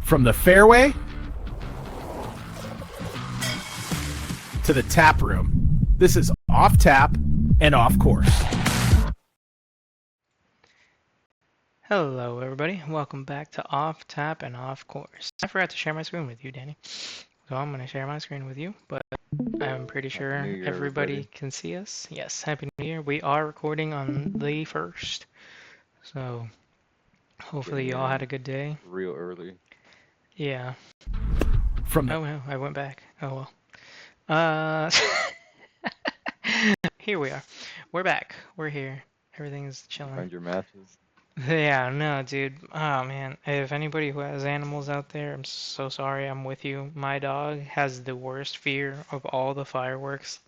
From the fairway to the tap room, this is Off Tap and Off Course. Hello everybody, welcome back to Off Tap and Off Course. I forgot to share my screen with you, Danny. So I'm going to share my screen with you, but I'm pretty sure New Year, everybody everybody. can see us. Yes, Happy New Year. We are recording on the 1st. So hopefully Getting y'all had a in good day. real early. Yeah. From the Oh no, I went back. Oh well. Here we are. We're back. We're here. Everything's chilling. Find your matches. Yeah, no, dude. Oh man, if anybody who has animals out there, I'm so sorry. I'm with you. My dog has the worst fear of all the fireworks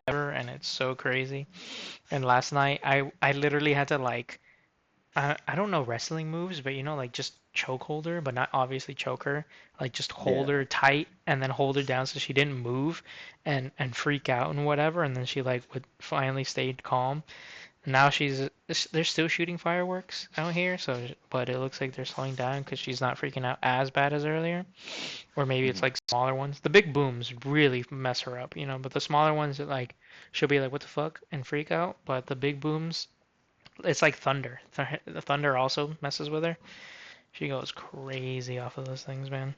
ever, and it's so crazy. And last night, I literally had to like, I don't know wrestling moves, but you know, like just choke hold her, but not obviously choke her. Like just hold Yeah. her tight and then hold her down so she didn't move and freak out and whatever. And then she like would finally stayed calm. Now they're still shooting fireworks out here, but it looks like they're slowing down because she's not freaking out as bad as earlier. Or maybe it's hmm like smaller ones. The big booms really mess her up, but the smaller ones that like she'll be like, what the fuck, and freak out. But the big booms, it's like thunder. The thunder also messes with her. She goes crazy off of those things, man.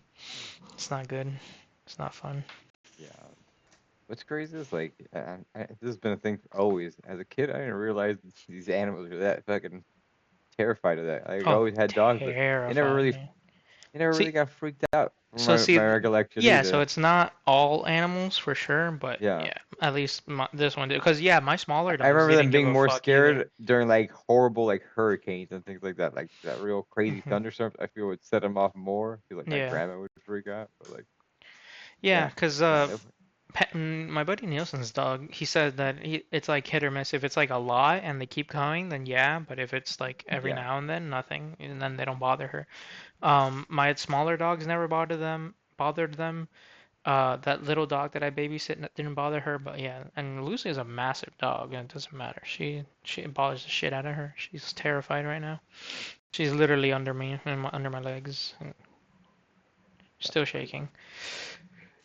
It's not good. It's not fun. Yeah. What's crazy is like, this has been a thing for always. As a kid, I didn't realize these animals are that fucking terrified of that. Like, I Oh, always had dogs, but they never terrified really, me. they never really See, got freaked out from So my see, recollection yeah, so either. it's not all animals for sure, but Yeah. yeah, at least this one did. Because yeah, my smaller I dogs remember them didn't give being a more fuck either. scared during like horrible like hurricanes and things like that. Like that real crazy Hmm. thunderstorms, I feel would set them off more. I feel like my Yeah, grandma would freak out, but like, yeah, yeah, because nah, my buddy Nielsen's dog, he said that it's like hit or miss. If it's like a lot and they keep coming, then yeah. But if it's like every yeah. now and then, nothing, and then they don't bother her. My smaller dogs never bothered them. That little dog that I babysit didn't bother her, but yeah, and Lucy is a massive dog, and it doesn't matter. She bothers the shit out of her. She's terrified right now. She's literally under me and under my legs, and still shaking.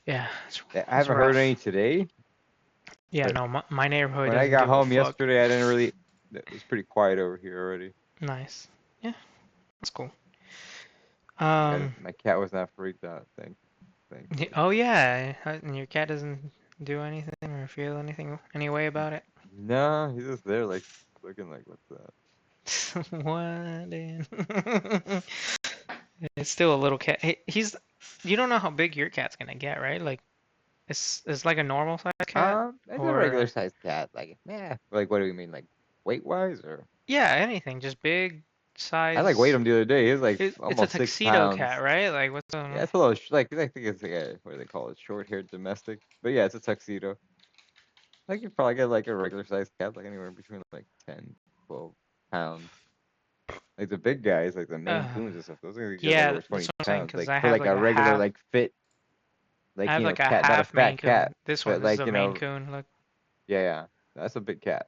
Yeah, I it's haven't heard any rough. today, Yeah, but no, my neighborhood when I doesn't got give a home fuck. yesterday, I didn't really. It was pretty quiet over here already. Nice. Yeah, that's cool. Yeah, Um, my cat was not freaked out. Thankfully. oh yeah, and your cat doesn't do anything or feel anything any way about it. No, he's just there, like looking like, what's that? What? Dude? It's still a little cat. He's. You don't know how big your cat's gonna get, right? Like, it's like a normal size cat, It's a regular or sized cat. Like, yeah. Like, what do you mean, like weight wise, or? yeah, anything, just big I like weighed size. him the other day. He was like It's a almost six tuxedo pounds. cat, right? Like, what's Yeah, it's a little like I think it's like a what do they call it, short haired domestic. But yeah, it's a tuxedo. Like you probably get like a regular sized cat, like anywhere between like 10, 12 pounds. Like the big guys, like the Maine uh, Coons and stuff, those are gonna get like yeah, over that's 20 what I'm saying. pounds. Cause Like I for have like like a a regular half. like fit I like have like a cat, not a half Maine fat cat, Coon. This but one, this is like a Maine Coon. Look, yeah, yeah, that's a big cat.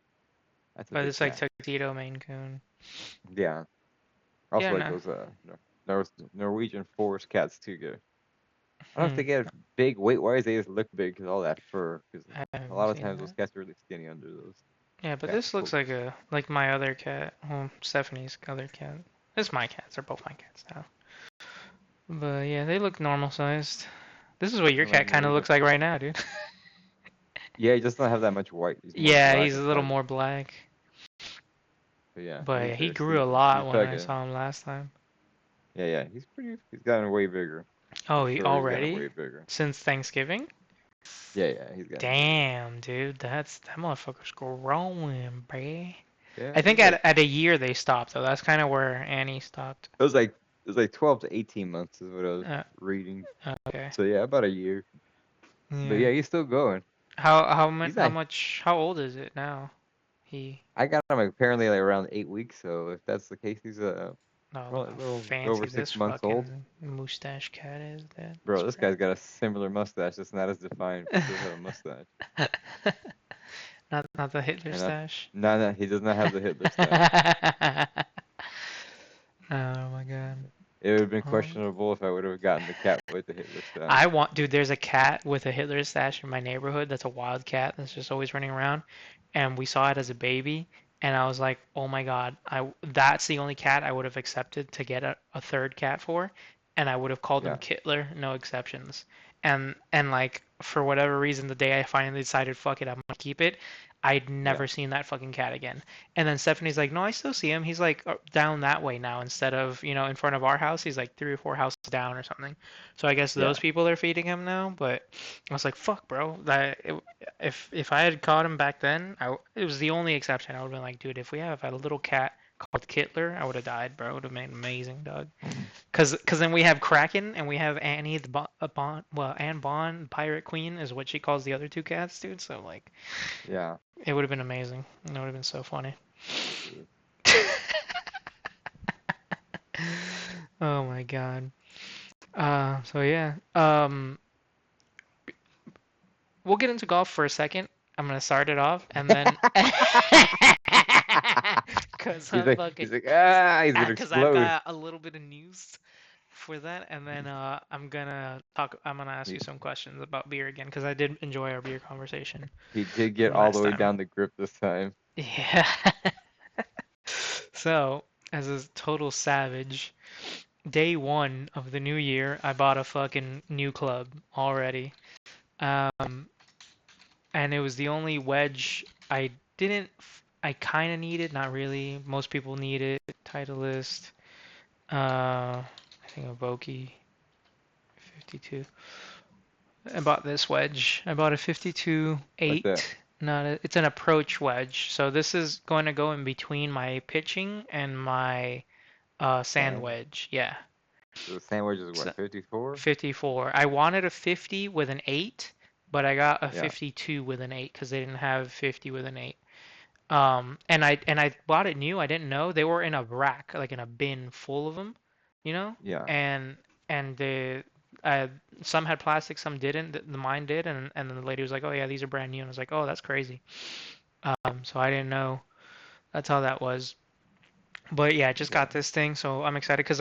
That's a but big it's like cat. tuxedo Maine Coon. Yeah. I Yeah, also like no. those Norwegian forest cats too. Good. I don't know if Hmm. they get big weight wise. They just look big because all that fur. Because I a haven't lot of seen times those that. cats are really skinny under those Yeah, but fat this looks coats. like my other cat. Well, Stephanie's other cat. It's my cats. They're both my cats now. But yeah, they look normal sized. This is what your Nothing like cat kind of Norwegian. looks like right now, dude. Yeah, he does not have that much white. He's more Yeah, black he's a and little fuzzy. more black. But yeah, But he's yeah, he there grew a sleeping. lot He's when probably I gonna. saw him last time. Yeah, yeah. He's pretty. He's gotten way bigger. For Oh, he sure, he's gotten already? way bigger. Since Thanksgiving? Yeah, yeah. He's gotten bigger. Damn, dude, that motherfucker's growing, bruh. Yeah, I think he's like. at a year they stopped though. That's kind of where Annie stopped. It was like 12 to 18 months is what I was Uh, reading. okay. So yeah, about a year. But Yeah. yeah, he's still going. He's How not. much how old is it now? He I got him apparently like around 8 weeks. So if that's the case, he's Oh, well, look a how little over fancy this 6 months old. fucking mustache cat is. That's Bro, this guy's got a similar mustache. It's not as defined, but he does have a mustache. pretty. Not the Hitler And not, stash. no, no, he does not have the Hitler stash. Oh my god. It would have been Um, questionable if I would have gotten the cat with the Hitler stash. Dude, there's a cat with a Hitler stash in my neighborhood that's a wild cat that's just always running around. And we saw it as a baby, and I was like, oh my God, that's the only cat I would have accepted to get a third cat for, and I would have called him Yeah, Kittler, no exceptions. And like for whatever reason, the day I finally decided, fuck it, I'm gonna keep it, I'd yeah, never seen that fucking cat again. And then Stephanie's like, no, I still see him. He's like down that way now instead of, in front of our house. He's like 3 or 4 houses down or something. So I guess yeah. those people are feeding him now. But I was like, fuck, bro. If I had caught him back then, it was the only exception. I would have been like, dude, if we have a little cat called Kittler, I would have died, bro. It would have been amazing, dog. Cause then we have Kraken and we have Annie the Bond. Well, Anne Bond, Pirate Queen, is what she calls the other two cats, dude. So like, Yeah. it would have been amazing. It would have been so funny. Dude. Oh my God. So yeah. We'll get into golf for a second. I'm gonna start it off, and then, cause He's I'm like, fucking, he's gonna cause I've explode. got a little bit of news for that, and then I'm gonna talk. I'm gonna ask you He, some questions about beer again, cause I did enjoy our beer conversation he did get from all the last way time. down the grip this time. Yeah. So, as a total savage, day one of the new year, I bought a fucking new club already. Um, and it was the only wedge I didn't. I kind of needed, not really. Most people need it. Titleist. I think a Vokey 52. I bought this wedge. I bought a 52 What's that? 8. Not a, it's an approach wedge. So this is going to go in between my pitching and my sand Sand. wedge. Yeah. So the sandwich is So what, 54? 54. I wanted a 50 with an 8, but I got a Yeah, 52 with an 8 because they didn't have 50 with an 8. And I bought it new. I didn't know they were in a rack, like in a bin full of them, you know. yeah. And the uh, some had plastic, some didn't. The mine did, and then the lady was like, "Oh yeah, these are brand new." And I was like, "Oh, that's crazy." So I didn't know that's how that was. But yeah, I just Yeah, got this thing, so I'm excited because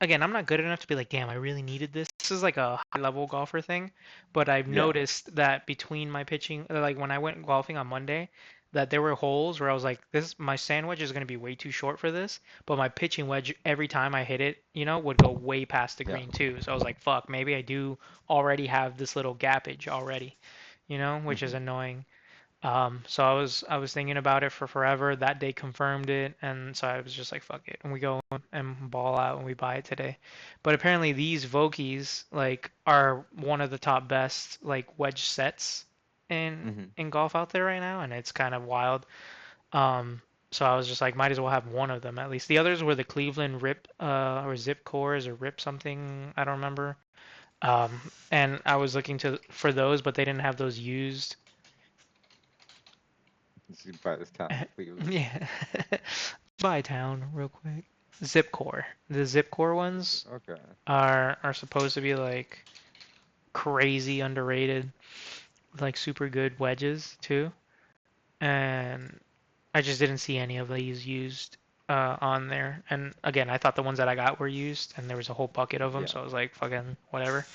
again, I'm not good enough to be like, damn, I really needed this. This is like a high level golfer thing, but I've yeah. noticed that between my pitching, like when I went golfing on Monday, that there were holes where I was like, my sand wedge is going to be way too short for this, but my pitching wedge, every time I hit it, would go way past the Yeah. green too. So I was like, fuck, maybe I do already have this little gappage already, which is Hmm. annoying. So I was thinking about it for forever. That day confirmed it, and so I was just like, fuck it, and we go and ball out and we buy it today. But apparently these Vokies like are one of the top best like wedge sets in Hmm. in golf out there right now, and it's kind of wild. So I was just like, might as well have one of them at least. The others were the Cleveland Rip or Zip cores or Rip something, I don't remember. And I was looking for those, but they didn't have those used. You see by this town in Cleveland. Yeah. Buy town real quick. Zipcore. The Zipcore ones Okay. are supposed to be like crazy underrated, like super good wedges too. And I just didn't see any of these used on there. And again, I thought the ones that I got were used, and there was a whole bucket of them, Yeah. so I was like, fucking whatever.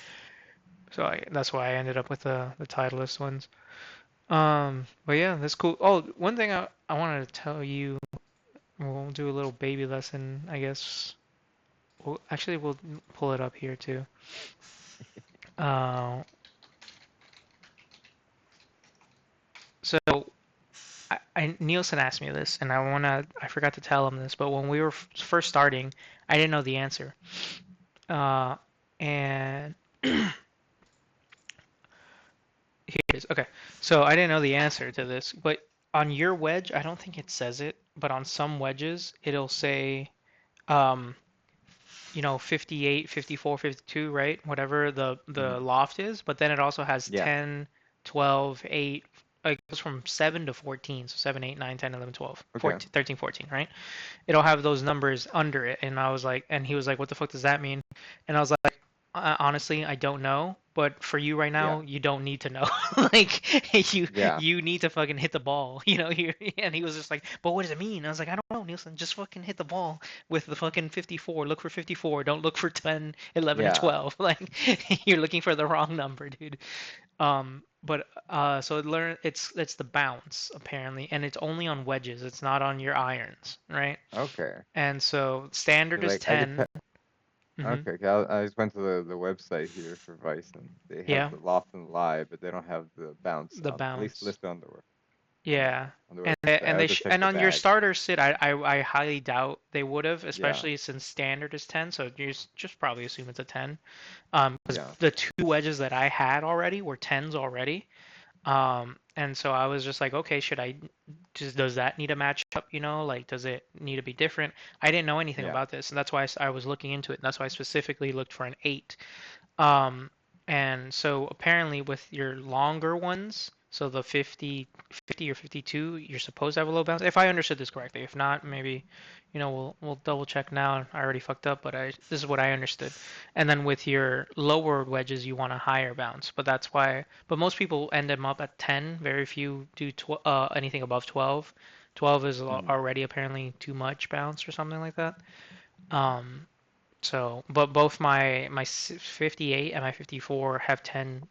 So that's why I ended up with the Titleist ones. But yeah, that's cool. Oh, one thing I wanted to tell you. We'll do a little baby lesson, I guess. We'll pull it up here too. Uh, so Nielsen asked me this, and I forgot to tell him this, but when we were first starting, I didn't know the answer. Uh, and here it is. Okay, so I didn't know the answer to this, but on your wedge, I don't think it says it, but on some wedges, it'll say, um, 58, 54, 52, right? Whatever Hmm. the loft is, but then it also has Yeah. 10, 12, 8. It goes from 7 to 14, so 7, 8, 9, 10, 11, 12, Okay. 14, 13, 14, right? It'll have those numbers under it, and I was like, and he was like, what the fuck does that mean? And I was like, honestly, I don't know, But for you right Yeah. now, you don't need to know. Like Yeah. you need to fucking hit the ball, you know. And he was just like, "But what does it mean?" I was like, "I don't know, Nielsen. Just fucking hit the ball with the fucking 54. Look for 54. Don't look for 10, 11, or Yeah. 12. Like you're looking for the wrong number, dude." But so it's the bounce apparently, and it's only on wedges. It's not on your irons, right? Okay. And so standard 'Cause, is like I could 10. Hmm. Okay, 'cause I just went to the website here for Vice, and they have Yeah, the Loft and Live, but they don't have the bounce the at least bounce. listed Yeah, on the and website. I have to check and the on your bag. starter sit, I highly doubt they would have, Yeah, especially since standard is 10. So you just probably assume it's a 10. Because yeah, the two wedges that I had already were 10s already. And so I was just like, okay, does that need a match up, you know? Like, does it need to be different? I didn't know anything yeah. about this, and that's why I was looking into it, and that's why I specifically looked for an 8. Um, and so apparently with your longer ones, so the 50 or 52, you're supposed to have a low bounce. If I understood this correctly. If not, maybe, we'll double check now. I already fucked up, but this is what I understood. And then with your lower wedges, you want a higher bounce, but most people end them up at 10. Very few do anything above 12. 12 is Hmm. already apparently too much bounce or something like that. Um, so, but both my 58 and my 54 have 10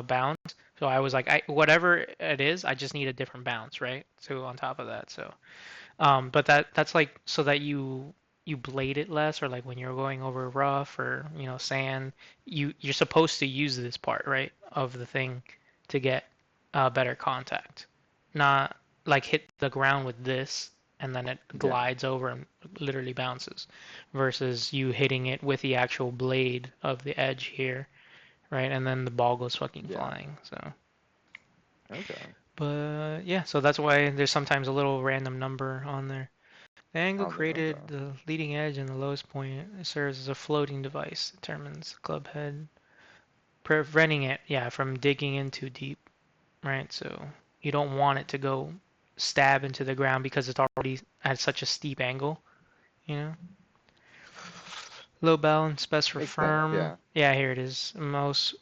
bounce. So I was like, whatever it is, I just need a different bounce, right? So on top of that, so but that's like so that you blade it less, or like when you're going over rough or sand, you're supposed to use this part, right, of the thing to get better contact, not like hit the ground with this and then it Yeah, glides over and literally bounces, versus you hitting it with the actual blade of the edge here, right, and then the ball goes fucking yeah. flying. So, Okay. but yeah, so that's why there's sometimes a little random number on there. The angle On there. created Okay. the leading edge and the lowest point. It serves as a floating device. Determines the club head, preventing it, yeah, from digging in too deep, right? So you don't want it to go stab into the ground because it's already at such a steep angle, you know? Low balance, best for Makes sense. firm. Yeah. Yeah, here it is. Most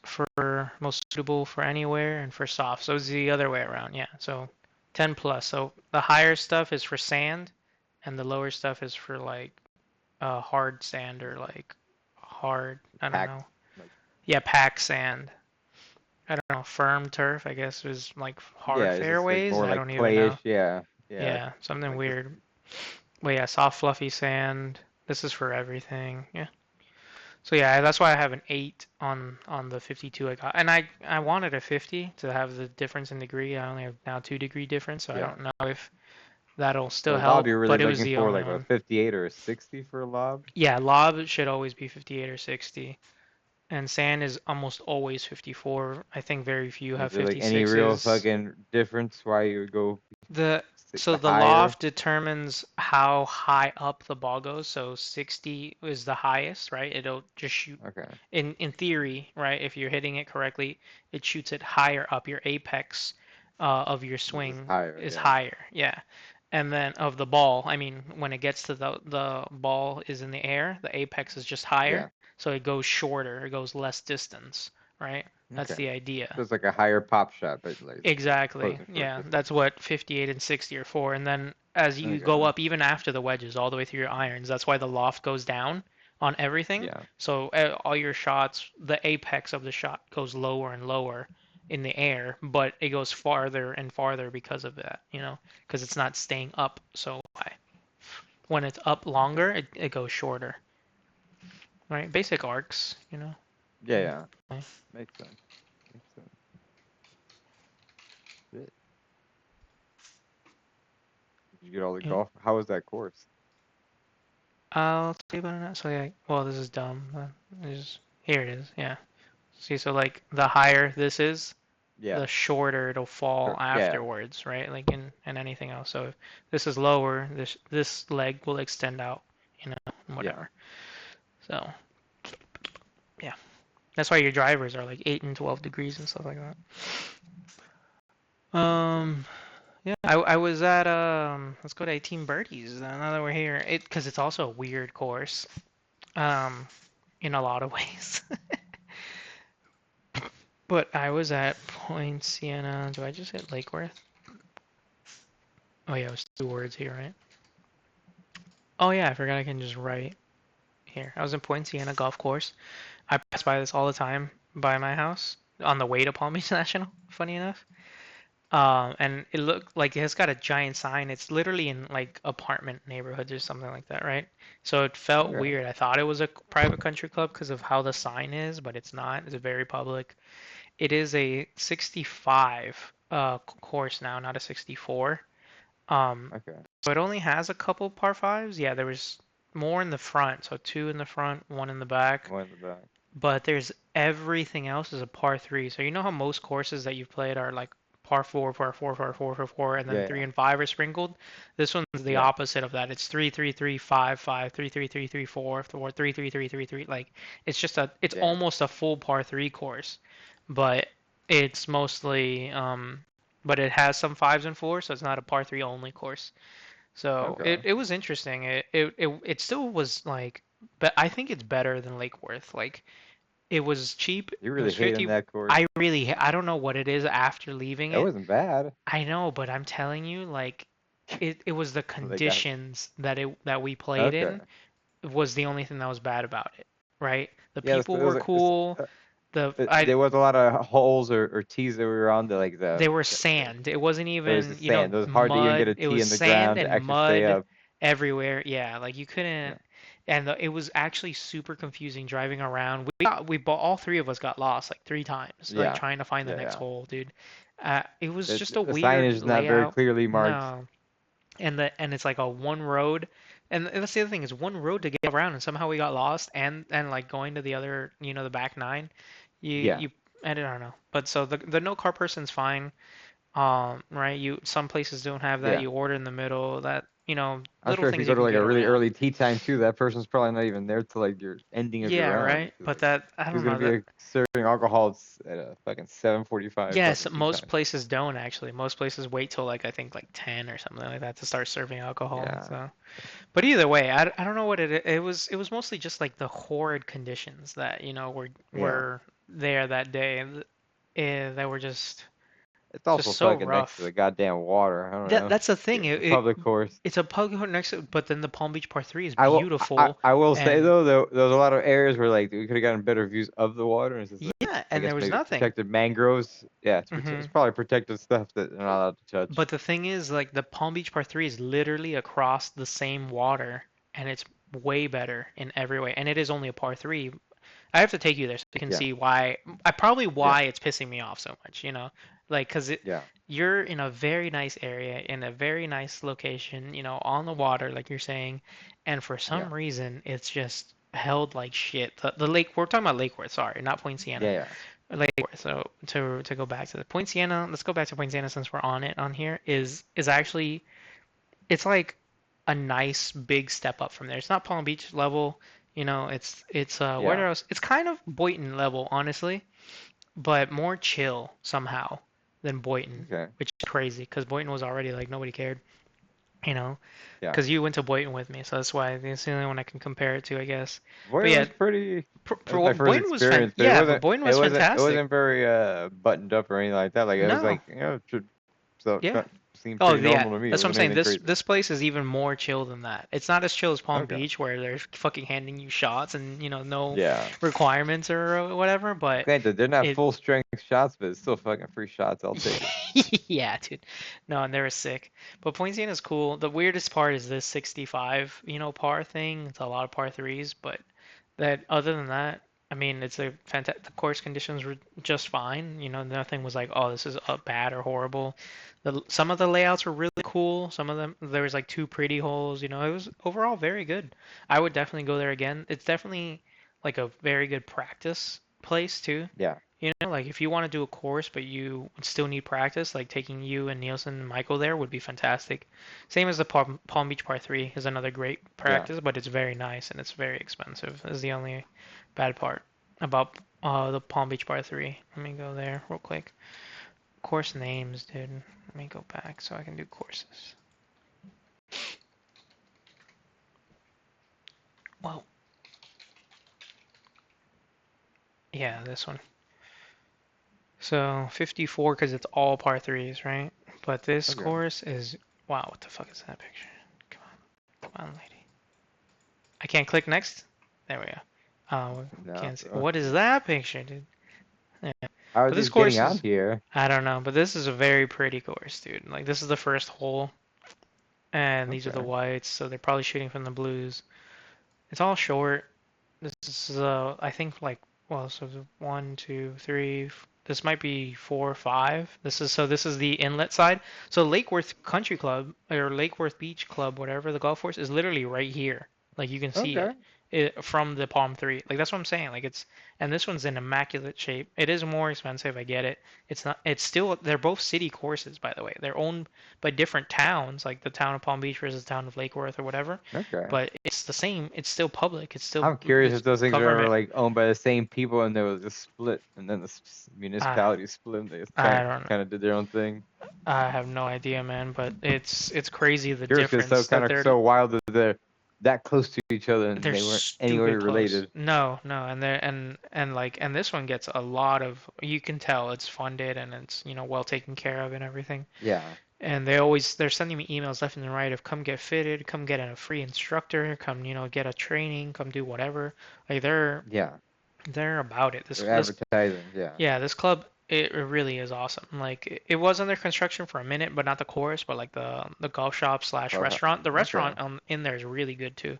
suitable for anywhere and for soft. So it's the other way around. Yeah. So 10 plus. So the higher stuff is for sand, and the lower stuff is for like hard sand, or like hard. I don't Packed. know. Like, Yeah, pack sand. I don't know. Firm turf, I guess, is like hard yeah, it's just like fairways. more I like don't even clayish. know. Yeah, yeah. Yeah, something Like this. weird. But yeah, soft, fluffy sand. This is for everything. Yeah. So yeah, that's why I have an 8 on the 52 I got, and I wanted a 50 to have the difference in degree. I only have now 2-degree difference, so I Yeah. don't know if that'll still For a lob, help. you're really But it was looking the for only like a one. 58 or a 60 for a lob. Yeah, lob should always be 58 or 60, and sand is almost always 54. I think very few Is have there like any real 56s. fucking difference why you would go The so the the higher? loft determines how high up the ball goes. So 60 is the highest, right? It'll just shoot Okay. in theory, right? If you're hitting it correctly, it shoots it higher up. Your apex of your This is swing higher, is yeah. higher, yeah. And then of the ball, I mean, when it gets to the ball is in the air, the apex is just higher, Yeah. so it goes shorter, it goes less distance, right? That's Okay. the idea. So it's like a higher pop shot, but like Exactly. closing short Yeah, distance. that's what 58 and 60 are for. And then as you go Okay. up, even after the wedges, all the way through your irons, that's why the loft goes down on everything. Yeah. So all your shots, the apex of the shot goes lower and lower in the air, but it goes farther and farther because of that, because it's not staying up so high. When it's up Okay. longer, it goes shorter, right? Basic arcs. Yeah, yeah. Okay. Makes sense. Makes sense. Shit. Did you get all the Yeah. golf? How was that course? I'll tell you about it now. So yeah, well, this is dumb. Here it is. Yeah. See, so like the higher this is, Yeah. the shorter it'll fall Sure. Yeah. afterwards, right? Like in anything else. So if this is lower, this leg will extend out, and Yeah. whatever. So yeah, that's why your drivers are like 8 and 12 degrees and stuff like that. Makes sense. Yeah, I was at let's go to 18 birdies now that we're here. Because it's also a weird course, um, in a lot of ways. But I was at Point Siena. Do I just hit Lake Worth? Oh yeah, it was 2 words here, right? Oh yeah, I forgot I can just write here. I was in Point Siena Golf Course. I pass by this all the time by my house on the way to Palm Beach National, funny enough. And it looked like it's got a giant sign. It's literally in like apartment neighborhoods or something like that, right? So it felt Okay. weird. I thought it was a private country club because of how the sign is, but it's not. It's very public. It is a 65 course now, not a 64. Um, Okay. so it only has a couple par fives. Yeah, there was more in the front, so 2 in the front, 1 in the back. One in the back. But there's everything else is a par three. So you know how most courses that you've played are like par four, par four, par four, par four, and then Yeah, 3 yeah. and 5 are sprinkled. This one's the Yeah. opposite of that. It's 3, 3, 3, 5, 5, 3, 3, 3, 3, 4, 4, 3, 3, 3, 3, 3. Like it's Damn. almost a full par three course, but it's mostly but it has some fives and fours, so it's not a par three only course. So Okay. it was interesting. It still was like, but I think it's better than Lake Worth. Like it was cheap. You It really was hating 50. that course? I don't know what it is after leaving It it. wasn't bad. I know, but I'm telling you, like it was the They got conditions that we played okay. in was the only thing that was bad about it, right? The Yeah, people it was were like cool. there was a lot of holes or tees that we were on the like They were sand. It wasn't it was the even, sand. It was hard to even get mud. a It tee was in the sand ground to and actually stay mud up. everywhere. Yeah, like you Yeah. couldn't. And it was actually super confusing driving around. All 3 of us got lost like 3 times, like Yeah. trying to find the Yeah, next yeah. hole, dude. It was just a The weird signage is not very layout. clearly marked. No, and it's like a one road, and that's the other thing is one road to get around, and somehow we got lost, and like going to the other, the back 9, Yeah. you I don't know, but so the no car person's fine. Right, some places don't have that. Yeah. You order in the middle. That I'm little sure if you things go you to can like a get really around. early tea time too, that person's probably not even there till like your ending of your Yeah, round. right. 'Cause, But like, that I who's don't gonna know be that. serving alcohol at a fucking 7:45 Yes, fucking tea most time? places don't actually. Most places wait till like I think like 10 or something like that to start serving alcohol. Yeah. So, but either way, I don't know what it was mostly just like the horrid conditions that Yeah. were there that day, that were It's just also so fucking next to rough. the goddamn water. I don't That know. that's the thing. It's a public course. It's a public next to, but then the Palm Beach Par 3 is I beautiful, will say and though, there was a lot of areas where like we could have gotten better views of the water. And it's just like yeah, I and guess there was maybe nothing. protected mangroves. Yeah, it's hmm probably protected stuff that they're not allowed to touch. But the thing is, like the Palm Beach Par 3 is literally across the same water, and it's way better in every way. And it is only a Par 3. I have to take you there so you can Yeah, see probably yeah, why it's pissing me off so much, like because yeah, you're in a very nice area in a very nice location, on the water, like you're saying, and for yeah, some reason it's just held like shit. The lake we're talking about Lake Worth, sorry, not Point Siena. yeah, yeah. Lake Worth. So to go back to the Point Siena, let's go back to Point Siena since we're on here. Is actually it's like a nice big step up from there. It's not Palm Beach level, it's where Yeah. else? It's kind of Boynton level, honestly, but more chill somehow than Boynton, Okay. which is crazy because Boynton was already like nobody cared, you know, Yeah. because you went to Boynton with me, so that's why it's the only one I can compare it to, I guess. But Boynton yeah, was pretty. That was my first Boynton was experience, but yeah, but Boynton it was wasn't it fantastic. wasn't very buttoned up or anything like that. Like it was No, like so yeah. seemed Oh pretty yeah, normal to me. It that's what I'm wasn't saying. anything This crazy. this place is even more chill than that. It's not as chill as Palm Okay. Beach where they're fucking handing you shots and no Yeah. requirements or whatever. But Granted, they're not it, full strength shots, but it's still fucking free shots. I'll take it. yeah, dude. No, and they were sick. But Poinciana is cool. The weirdest part is this 65, par thing. It's a lot of par threes, but that other than that, I mean, it's a fantastic. The course conditions were just fine. Nothing was like, oh, this is bad or horrible. Some of the layouts were really cool. Some of them, there was like 2 pretty holes. It was overall very good. I would definitely go there again. It's definitely like a very good practice place too. Yeah. Like if you want to do a course but you still need practice, like taking you and Nielsen and Michael there would be fantastic. Same as the Palm Beach Par 3 is another great Yeah. practice, but it's very nice and it's very expensive is the only bad part about the Palm Beach Par 3. Let me go there real quick. Course names, dude. Let me go back so I can do courses. Well, yeah, this one. So 54 because it's all par threes, right? But this Okay. course is wow. What the fuck is that picture? Come on, lady. I can't click next. There we go. Oh, No, can't see. bro. What is that picture, dude? Yeah. How are But this these getting course on is here? I don't know, but this is a very pretty course, dude. Like this is the first hole, and these are the Okay. whites, so they're probably shooting from the blues. It's all short. This is I think like well, so the one, two, three. This might be four or five. This is the inlet side. So Lake Worth Country Club or Lake Worth Beach Club, whatever the golf course is literally right here. Like you can see Okay. it from the Palm 3. Like that's what I'm saying. Like it's and this one's in immaculate shape. It is more expensive, I get it. It's not. It's still. They're both city courses, by the way. They're owned by different towns, like the town of Palm Beach versus the town of Lake Worth or whatever. Okay. But it's the same. It's still public. It's still I'm curious it's if those things are ever government. like owned by the same people and there was a split and then the I municipality split and they just I don't know. kind of did their own thing. I have no idea, man. But it's crazy the Curious because so difference kind that of so wild that they're that close to each other and they're they weren't anywhere stupid close. related. No, no, and they're and like and this one gets a lot of you can tell it's funded and it's well taken care of and everything. Yeah. And they're sending me emails left and right of come get fitted, come get a free instructor, come get a training, come do whatever. Like Yeah. they're about it. They're This advertising. Yeah. Yeah, this club it really is awesome. Like it was under construction for a minute, but not the course, but like the golf shop slash Clubhouse. restaurant. The Okay. restaurant in there is really good too.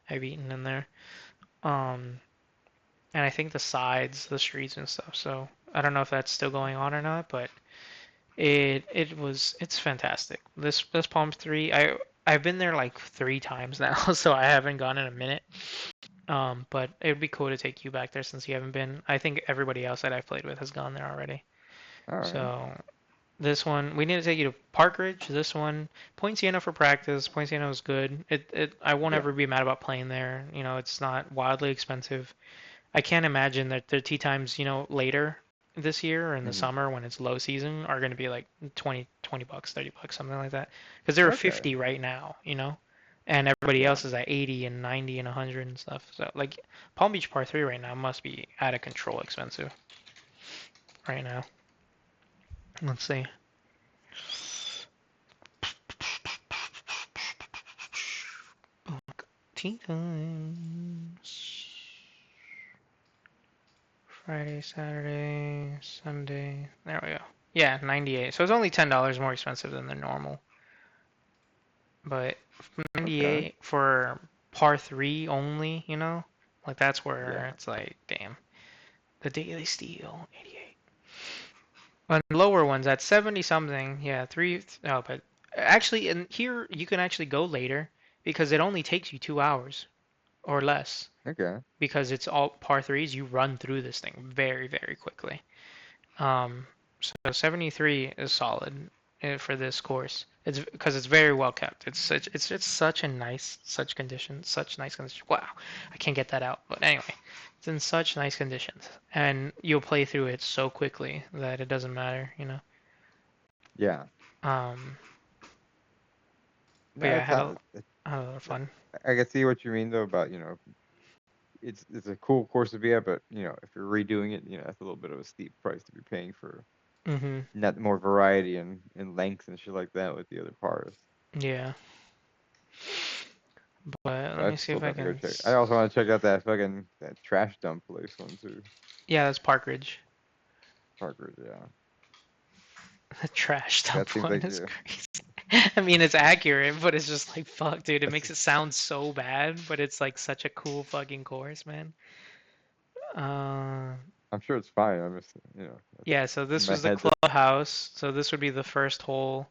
I've eaten in there. Um, and I think the sides, the streets and stuff. So I don't know if that's still going on or not, but it's fantastic. This Palm 3, I've been there like 3 times now, so I haven't gone in a minute. But it would be cool to take you back there since you haven't been. I think everybody else that I've played with has gone there already. All right. So this one, we need to take you to Park Ridge. This one, Point Siena for practice. Point Siena was good. I won't Yeah. ever be mad about playing there. It's not wildly expensive. I can't imagine that the tee times, later this year or in the Hmm. summer when it's low season are going to be like 20 bucks, 30 bucks, something like that. Because they're Okay. 50 right now. And everybody Yeah. else is at 80 and 90 and 100 and stuff. So like Palm Beach Par 3 right now must be out of control expensive right now. Let's see. Tea times. Friday, Saturday, Sunday. There we go. Yeah, 98. So it's only $10 more expensive than the normal. But Okay. 98 for par 3 only. Like that's where Yeah. it's like, damn. The Daily Steal, 88. And lower ones at 70 something. Yeah, 3 oh, but actually in here you can actually go later because it only takes you 2 hours or less Okay. because it's all par 3s. You run through this thing very, very quickly. Um, so 73 is solid for this course. It's because it's very well kept. It's just such condition, such nice condition. Wow, I can't get that out. But anyway, it's in such nice conditions, and you'll play through it so quickly that it doesn't matter. Yeah. Um, but No, yeah, it's not. I had a lot of fun. I can see what you mean though about it's a cool course to be at, but if you're redoing it, that's a little bit of a steep price to be paying for Mhm. not more variety and length and shit like that with the other cars. Yeah. But let But I me see still if I got to go can. check. I also want to check out that trash dump place one too. Yeah, that's Park Ridge. Parker, yeah. The trash That dump seems one like is crazy. I mean, it's accurate, but it's just like, fuck, dude. It that's makes it sound so bad, but it's like such a cool fucking course, man. Uh, I'm sure it's fine. I'm just that's yeah, so in this my was the head. That clubhouse. So this would be the first hole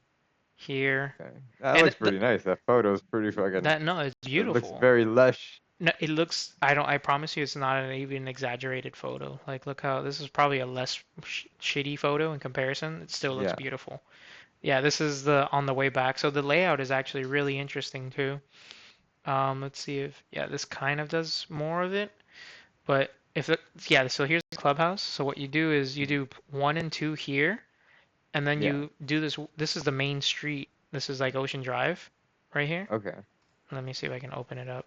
here. okay. That And looks pretty nice. That photo is pretty fucking. no, it's It looks beautiful. very lush. No, it looks, I promise you, it's not an even exaggerated photo. Like, look how, this is probably a less shitty photo in comparison. It still looks Yeah. beautiful. Yeah, this is on the way back. So the layout is actually really interesting too. Let's see if, yeah, this kind of does more of it. But yeah, so here's the clubhouse. So what you do is you do 1 and 2 here, and then Yeah. you do this. This is the main street. This is like Ocean Drive, right here. Okay. Let me see if I can open it up.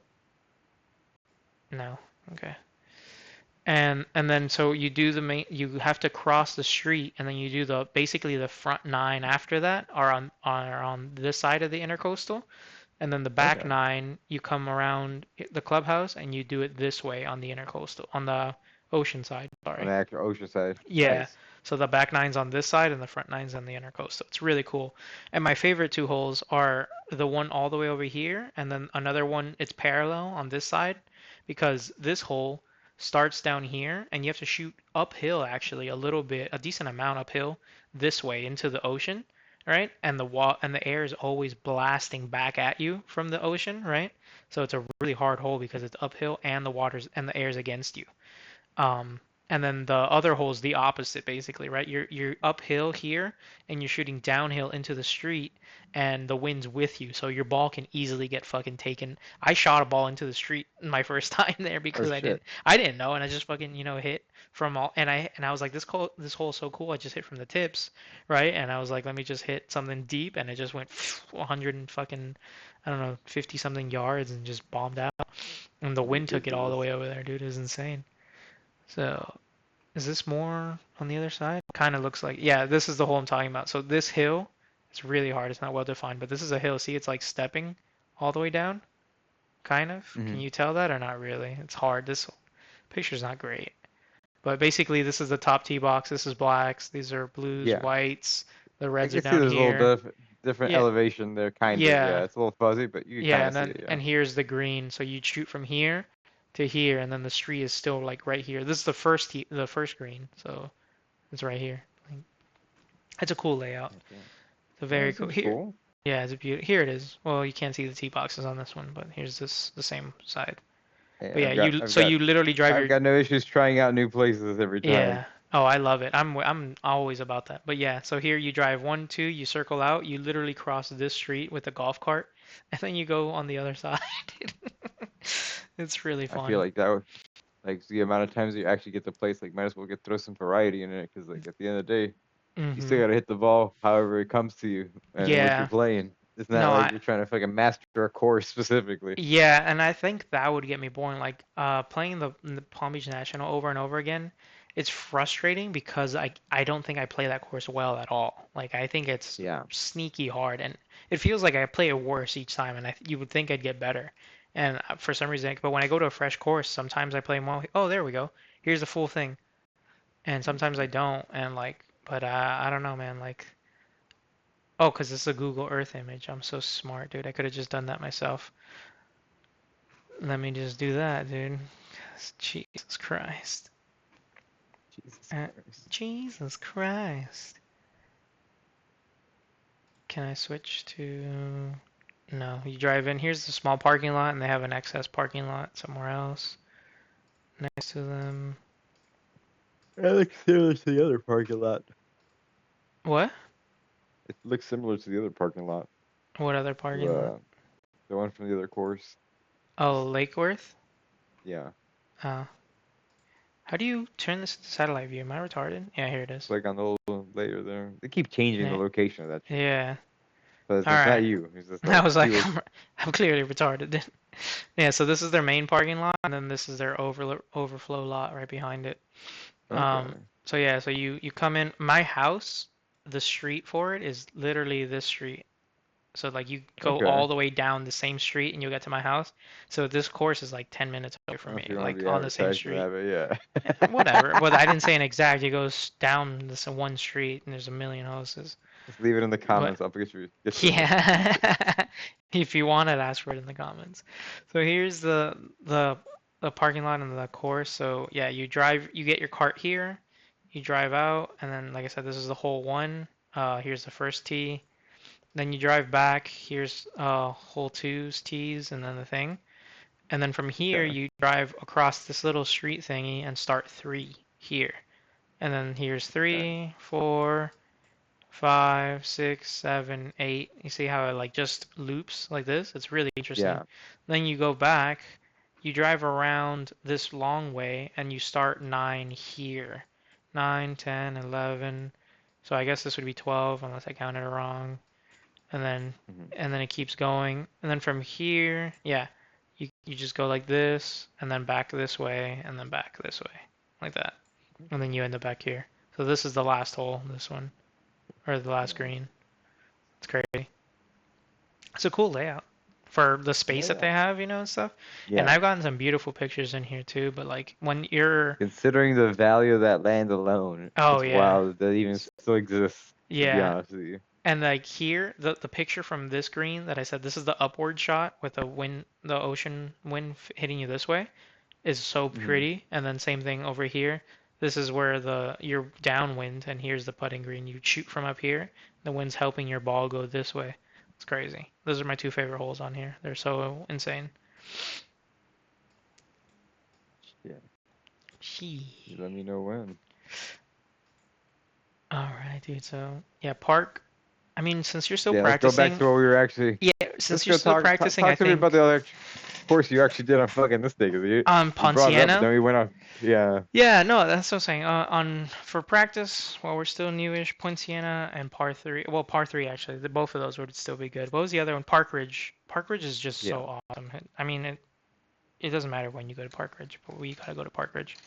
No. Okay. And then so you do the main, you have to cross the street, and then you do the basically the front nine after that are on this side of the intercoastal, and then the back Okay. nine you come around the clubhouse and you do it this way on the intercoastal on the ocean side. On Sorry. the actual ocean side. Yeah. Nice. So the back nine's on this side and the front nine's on the intercoastal. It's really cool. And my favorite two holes are the one all the way over here and then another one it's parallel on this side because this hole starts down here and you have to shoot uphill actually a little bit, a decent amount uphill this way into the ocean, right? And the air is always blasting back at you from the ocean, right? So it's a really hard hole because it's uphill and the air's against you. Um, and then the other hole is the opposite, basically, right? You're uphill here, and you're shooting downhill into the street, and the wind's with you, so your ball can easily get fucking taken. I shot a ball into the street my first time there Oh because shit. I didn't know, and I just fucking hit from all, and I was like this hole is so cool. I just hit from the tips, right? And I was like, let me just hit something deep, and it just went 100 and fucking I don't know 50 something yards and just bombed out, and the wind took it all the Ridiculous. way over there, dude. It was insane. So, is this more on the other side? Kind of looks like, yeah, this is the hole I'm talking about. So this hill, it's really hard. It's not well defined, but this is a hill. See, it's like stepping all the way down, kind of. Can Hmm. you tell that or not really? It's hard. This picture's not great. But basically, this is the top tee box. This is blacks. These are blues, Yeah. whites. The I reds are can see down there's a little here. different Yeah, elevation there, kind of. Yeah, yeah, it's a little fuzzy, but you can yeah. kind And of see then it. Yeah. and here's the green. So you shoot from here to here, and then the street is still like right here. This is the first tee, the first green. So it's right here. It's a cool layout. Okay. It's a Yeah, very it cool seems here. cool. Yeah, it's a beautiful. Here it is. Well, you can't see the tee boxes on this one, but here's this the same side. Hey, But yeah, so you literally drive I've your got no issues trying out new places every time. yeah. Oh, I love it. I'm always about that. But yeah, so here you drive one, two, you circle out, you literally cross this street with a golf cart, and then you go on the other side. It's really I feel fun. like that would, like the amount of times you actually get the place, like might as well throw some variety in it, because like at the end of the day, you still Hmm. gotta hit the ball however it comes to you and what you're Yeah. playing. It's not No, like I you're trying to fucking master a course specifically. yeah, and I think that would get me boring. Like playing the Palm Beach National over and over again, it's frustrating because I don't think I play that course well at all. Like I think it's Yeah. sneaky hard, and it feels like I play it worse each time. And you would think I'd get better, and for some reason, but when I go to a fresh course, sometimes I play more. Oh, there we go. Here's the full thing, and sometimes I don't. And like, but I don't know, man. Like, oh, 'cause this is a Google Earth image. I'm so smart, dude. I could have just done that myself. Let me just do that, dude. Jesus Christ. Jesus Uh, Christ. Jesus Christ. Can I switch to... No, you drive in. Here's the small parking lot, and they have an excess parking lot somewhere else next to them. It looks similar to the other parking lot. What? It looks similar to the other parking lot. What other To, parking lot? the one from the other course. Oh, Lake Worth? Yeah. Oh. How do you turn this into satellite view? Am I retarded? Yeah, here it It's is. like on the little layer there. They keep changing the Yeah. location of that shit. Yeah. But it's not Alright. you. It's just I like was like, people. I'm clearly retarded. Yeah, so this is their main parking lot, and then this is their overflow lot right behind it. Okay. So yeah, so you come in. My house, the street for it is literally this street. So like you go Okay. all the way down the same street and you'll get to my house. So this course is like 10 minutes away I don't from know if me, you want to like be on the same advertising street. that, but yeah. Whatever. Well, I didn't say an exact. It goes down this one street and there's a million houses. Just leave it in the But comments. I'll get you one. yeah, if you want it, ask for it in the comments. So here's the the parking lot and the course. So yeah, you get your cart here, you drive out, and then like I said, this is the hole one. Here's the first tee. Then you drive back. Here's hole two's tees, and then the thing. And then from here, Okay. you drive across this little street thingy and start three here. And then here's Okay. 3, 4, 5, 6, 7, 8. You see how it like just loops like this? It's really interesting. Yeah. Then you go back, you drive around this long way, and you start 9 here. 9, 10, 11. So I guess this would be 12 unless I counted it wrong. And then Hmm. it keeps going. And then from here, yeah, you just go like this, and then back this way, and then back this way. like that, and then you end up back here. So this is the last hole, this one, or the last green. It's crazy. It's a cool layout for the space that Yeah. they have, and stuff. And Yeah. I've gotten some beautiful pictures in here too, but like when you're, Considering the value of that land alone, oh it's yeah, wild that it even still exists, to be yeah. honest with you. And like here, the picture from this green that I said, this is the upward shot with the ocean wind hitting you this way, is so Mhm. pretty. And then same thing over here. This is where you're downwind, and here's the putting green. You shoot from up here. The wind's helping your ball go this way. It's crazy. Those are my two favorite holes on here. They're so insane. Yeah. You She. let me know when. All right, dude. So yeah, park. I mean, since you're still Yeah, let's go back practicing, to what we were actually. yeah, Let's since you're go still talk practicing, I talk to me about think the other course you actually did on fucking this day, 'cause you brought it up, but Ponciano. then we went on. Yeah. Yeah, no, that's what I'm saying. On for practice, while we're still newish, Poinciana and par three. Well, par three actually. Both of those would still be good. What was the other one? Park Ridge. Park Ridge is just Yeah. so awesome. I mean, it doesn't matter when you go to Park Ridge, but we gotta go to Park Ridge.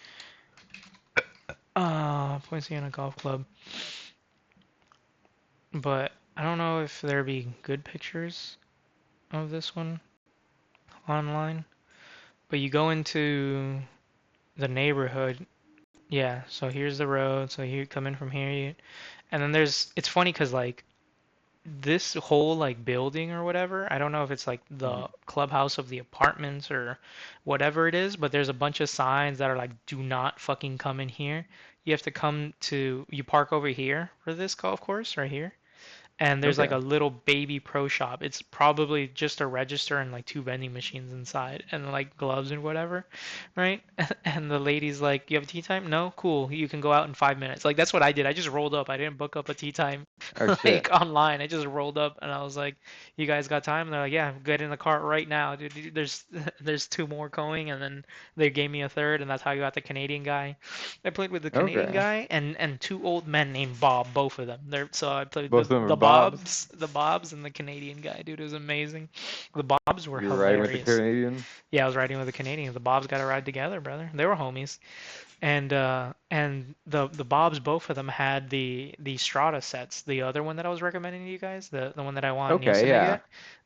Poinciana Golf Club. But I don't know if there'd be good pictures of this one online. But you go into the neighborhood. Yeah, so here's the road. So you come in from here, and then it's funny because like this whole like building or whatever, I don't know if it's like the Mhm. clubhouse of the apartments or whatever it is, but there's a bunch of signs that are like, do not fucking come in here. You park over here for this golf course right here. And there's like Okay. a little baby pro shop. It's probably just a register and like two vending machines inside and like gloves and whatever, right? And the lady's like, "You have a tea time?" "No." "Cool. You can go out in 5 minutes." Like that's what I did. I just rolled up. I didn't book up a tea time Oh shit. like online. I just rolled up and I was like, "You guys got time?" And they're like, "Yeah, get in the cart right now, dude. There's two more going." And then they gave me a third, and that's how I got the Canadian guy. I played with the Canadian Okay. guy and two old men named Bob, both of them. So I played Both of them are Bobs. The Bobs and the Canadian guy, dude. It was amazing. The Bobs were You were riding with the hilarious. Canadian. Yeah, I was riding with the Canadians. The Bobs got to ride together, brother. They were homies. And the Bobs, both of them had the Strata sets. The other one that I was recommending to you guys, the one that I want Okay. Nielsen to Yeah. get,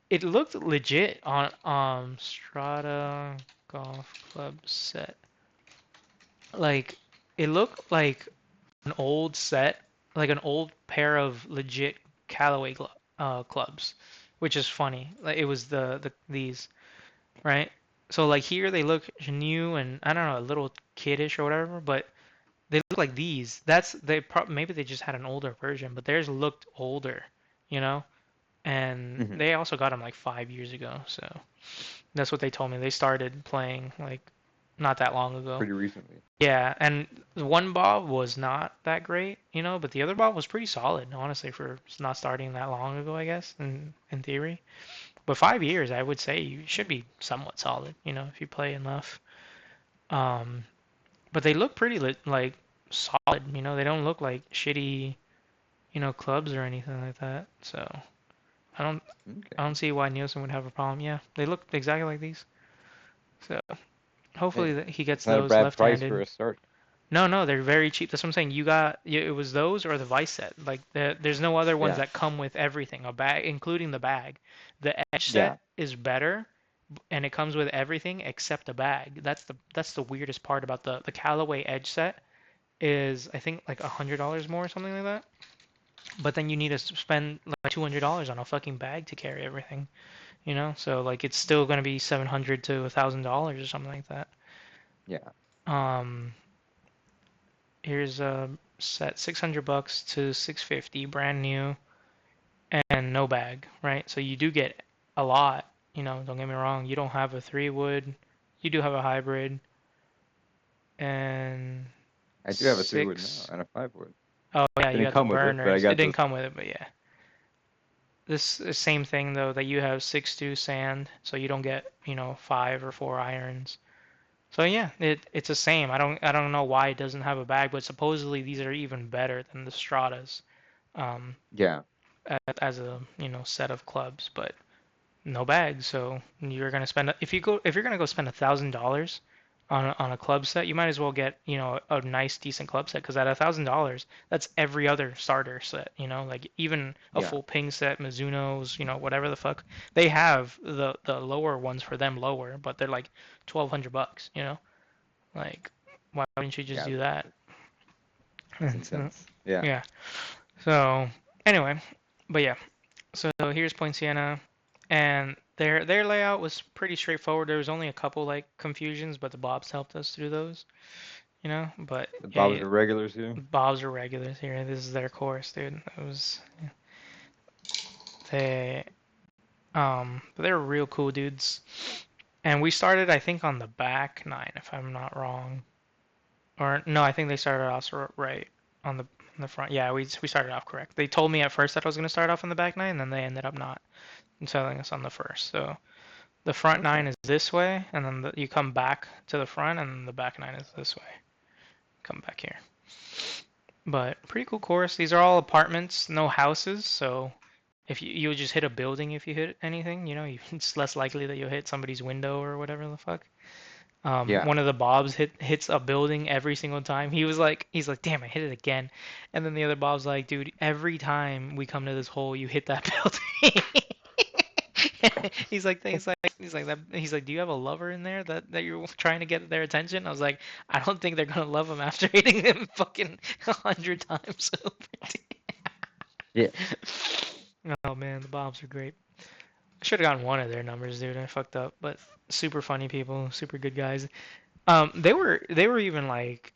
it looked legit on Strata Golf Club set. Like it looked like an old set, like an old pair of legit Callaway clubs, which is funny. Like it was these, right? So like here they look new and I don't know, a little kiddish or whatever, but they look like these. Maybe they just had an older version, but theirs looked older, you know? And Hmm. they also got them like 5 years ago, so that's what they told me. They started playing like not that long ago. Pretty recently. Yeah, and the one bob was not that great, but the other bob was pretty solid, honestly, for not starting that long ago, I guess, in theory. But 5 years, I would say you should be somewhat solid, if you play enough. Um, but they look pretty like solid, they don't look like shitty, clubs or anything like that. So I don't I Okay. don't see why Nielsen would have a problem. Yeah, they look exactly like these. So hopefully Hey, that he gets not a those bad price for left-handed. a start. No, no, they're very cheap. That's what I'm saying. It was those or the Vice set. Like there's no other ones Yeah. that come with everything, a bag, including the bag. The Edge Yeah. set is better, and it comes with everything except a bag. That's the weirdest part about the Callaway Edge set is I think like $100 more or something like that. But then you need to spend like $200 on a fucking bag to carry everything, So like it's still gonna be $700 to $1,000 or something like that. Yeah. Um, Here's a set $600 to 650, brand new and no bag, right? So you do get a lot, don't get me wrong. You don't have a 3 wood, you do have a hybrid and I do have a 3 wood now six. and a 5 wood. Oh yeah, you Didn't got the come with it, but I burners. It got didn't this. come with it, but yeah. This is same thing though that you have 6-2 sand, so you don't get, 5 or 4 irons. So yeah, it's the same. I don't know why it doesn't have a bag, but supposedly these are even better than the Stratas. Um, Yeah. as a set of clubs, but no bag. So you're gonna spend if you're gonna go spend $1,000 on a club set, you might as well get, you know, a nice decent club set because at $1,000, that's every other starter set, you know, like even a Yeah. full ping set, Mizuno's, you know, whatever the fuck. They have the lower ones for them lower, but they're like $1,200, you know? Like why wouldn't you just Yeah. do that? That's So, intense. Yeah. yeah. So, anyway, but yeah. So here's Point Siena, and their layout was pretty straightforward. There was only a couple like confusions, but the Bobs helped us through those, you know. But The yeah, Bob's are regulars here. Bobs are regulars here. This is their course, dude. It was they but they were real cool dudes. And we started, I think, on the back nine, if I'm not wrong. Or no, I think they started off right on the front. Yeah, we started off correct. They told me at first that I was gonna start off on the back nine, and then they ended up not and telling us on the first. So the front Okay. nine is this way, and then you come back to the front, and then the back nine is this way. Come back here. But pretty cool course. These are all apartments, no houses, so if you just hit a building if you hit anything, you know, it's less likely that you'll hit somebody's window or whatever the fuck. Yeah. One of the Bobs hits a building every single time. He's like, damn, I hit it again. And then the other Bob's like, dude, every time we come to this hole, you hit that building. He's like, do you have a lover in there that you're trying to get their attention? I was like, I don't think they're gonna love him after hitting him fucking 100 times over. Yeah. Oh man, the Bobs are great. I should have gotten one of their numbers, dude. I fucked up, but super funny people, super good guys. They were even like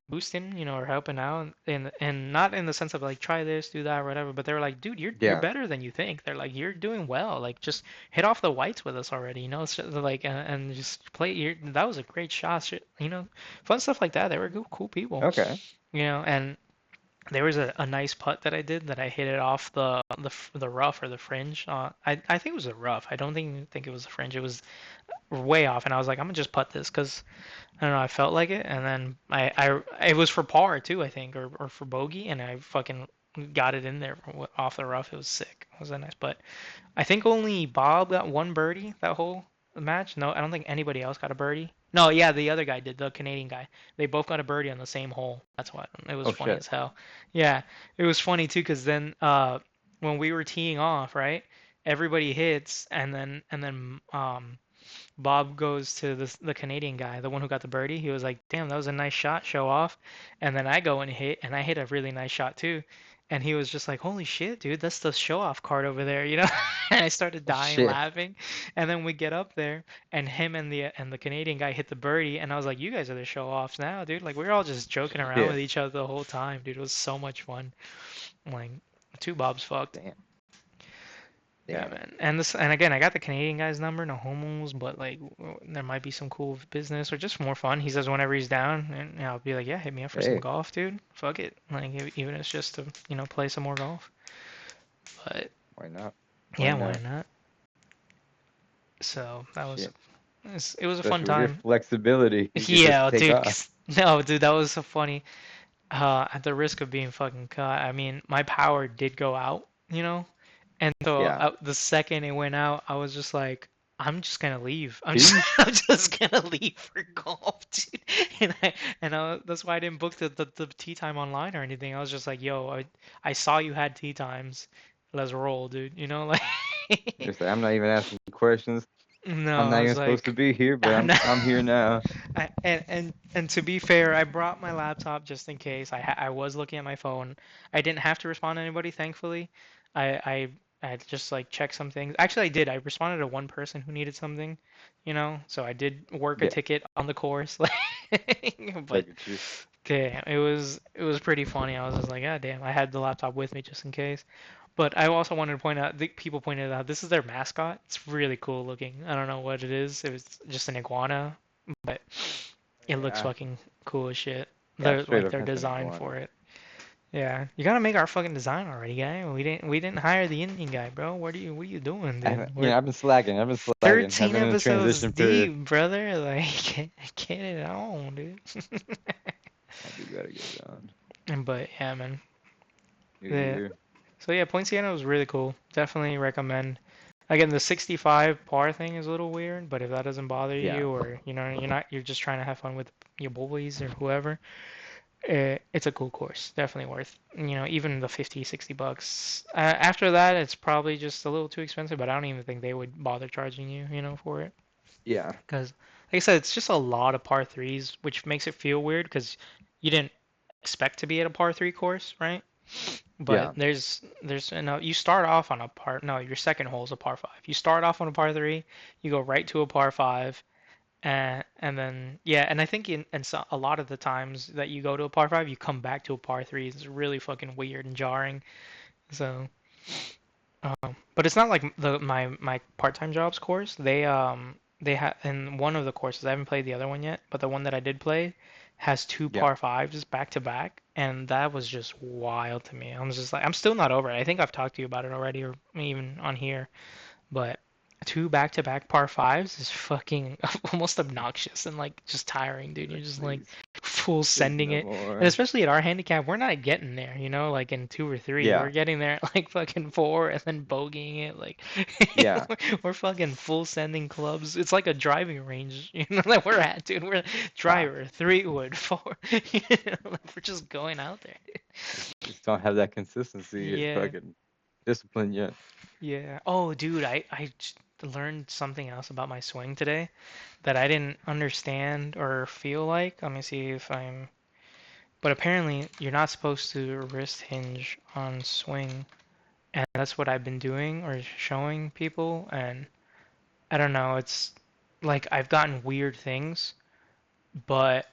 boosting, you know, or helping out, and not in the sense of like try this, do that, or whatever, but they were like, dude, you're Yeah. better than you think. They're like, you're doing well. Like just hit off the whites with us already, you know. It's just like and just play. That was a great shot, you know, fun stuff like that. They were cool people, Okay. you know, and. There was a nice putt that I did that I hit it off the rough or the fringe. I think it was the rough. I don't think it was the fringe. It was way off, and I was like, I'm gonna just putt this because I don't know. I felt like it, and then it was for par too, I think, or for bogey, and I fucking got it in there off the rough. It was sick. It was a nice putt. I think only Bob got one birdie that whole match. No, I don't think anybody else got a birdie. No, yeah, the other guy did, the Canadian guy. They both got a birdie on the same hole. That's why it was Oh funny shit. as hell. Yeah, it was funny too, because then when we were teeing off, right, everybody hits, and then Bob goes to the Canadian guy, the one who got the birdie. He was like, "Damn, that was a nice shot. Show off." And then I go and hit, and I hit a really nice shot too. And he was just like, "Holy shit, dude, that's the show off card over there," you know? And I started Oh dying shit. laughing. And then we get up there, and him and the Canadian guy hit the birdie, and I was like, "You guys are the show offs now, dude." Like we were all just joking around Yeah. with each other the whole time, dude. It was so much fun. Like two Bobs fucked. Damn. Yeah, Damn. man. And again, I got the Canadian guy's number, no homos, but like there might be some cool business or just more fun. He says whenever he's down, and I'll be like, yeah, hit me up for some Hey, golf, dude. Fuck it. Like even if it's just to play some more golf. But why not? Why yeah, why not? not? So that was Shit. it was a fun Especially with your time. flexibility, you could just Yeah, take dude. off. No, dude, that was so funny. At the risk of being fucking cut, I mean, my power did go out, you know. And so Yeah. the second it went out, I was just like, I'm just gonna leave. Peace. I'm just gonna leave for golf, dude. That's why I didn't book the tea time online or anything. I was just like, yo, I saw you had tea times. Let's roll, dude. You know, like Just like, I'm not even asking questions. no, I'm I not even was supposed to like, be here, but I'm I'm here not. now. And to be fair, I brought my laptop just in case. I was looking at my phone. I didn't have to respond to anybody, thankfully. I had just like checked some things. Actually, I did. I responded to one person who needed something, you know. So I did work a Yeah. ticket on the course. But Look at you. damn, it was pretty funny. I was just like, ah, damn. I had the laptop with me just in case. But I also wanted to point out, the people pointed out, this is their mascot. It's really cool looking. I don't know what it is. It was just an iguana, but it looks Yeah. fucking cool as shit. Yeah. They're Straight like up their has an design iguana. for it. Yeah, you gotta make our fucking design already, guy. We didn't hire the Indian guy, bro. What are you doing, dude? We're I've been slacking. I've been slacking. I've 13 been in a episodes transition period. deep, brother. Like, get it on, dude. I do gotta get it on. But yeah, man. Here, The here. So yeah, Point Siena was really cool. Definitely recommend. Again, the 65 par thing is a little weird, but if that doesn't bother Yeah. you, or you're just trying to have fun with your boys or whoever, it's a cool course. Definitely worth, even the 50, $60. After that, it's probably just a little too expensive, but I don't even think they would bother charging you, for it. Yeah. Because, like I said, it's just a lot of par threes, which makes it feel weird because you didn't expect to be at a par three course, right? But Yeah. there's you start off on a par no, your second hole is a par five. You start off on a par three, you go right to a par five, and then yeah, and I think a lot of the times that you go to a par five, you come back to a par three. It's really fucking weird and jarring. So, but it's not like my part-time jobs course. They have in one of the courses. I haven't played the other one yet, but the one that I did play has two Yeah. par fives back to back, and that was just wild to me. I was just like, I'm still not over it. I think I've talked to you about it already, or even on here. But two back-to-back par fives is fucking almost obnoxious and like just tiring, dude. You're Like, just like please, full please sending no it. And more. especially at our handicap, we're not getting there, like in two or three. Yeah. We're getting there at like fucking four and then bogeying it. Like Yeah. we're fucking full sending clubs. It's like a driving range, that we're at, dude. We're Wow. driver, three wood, four. Like we're just going out there, dude. Just don't have that consistency and Yeah. fucking discipline yet. Yeah. Oh, dude, learned something else about my swing today that I didn't understand or feel like. Let me see if I'm. But apparently, you're not supposed to wrist hinge on swing, and that's what I've been doing or showing people. And I don't know, it's like I've gotten weird things, but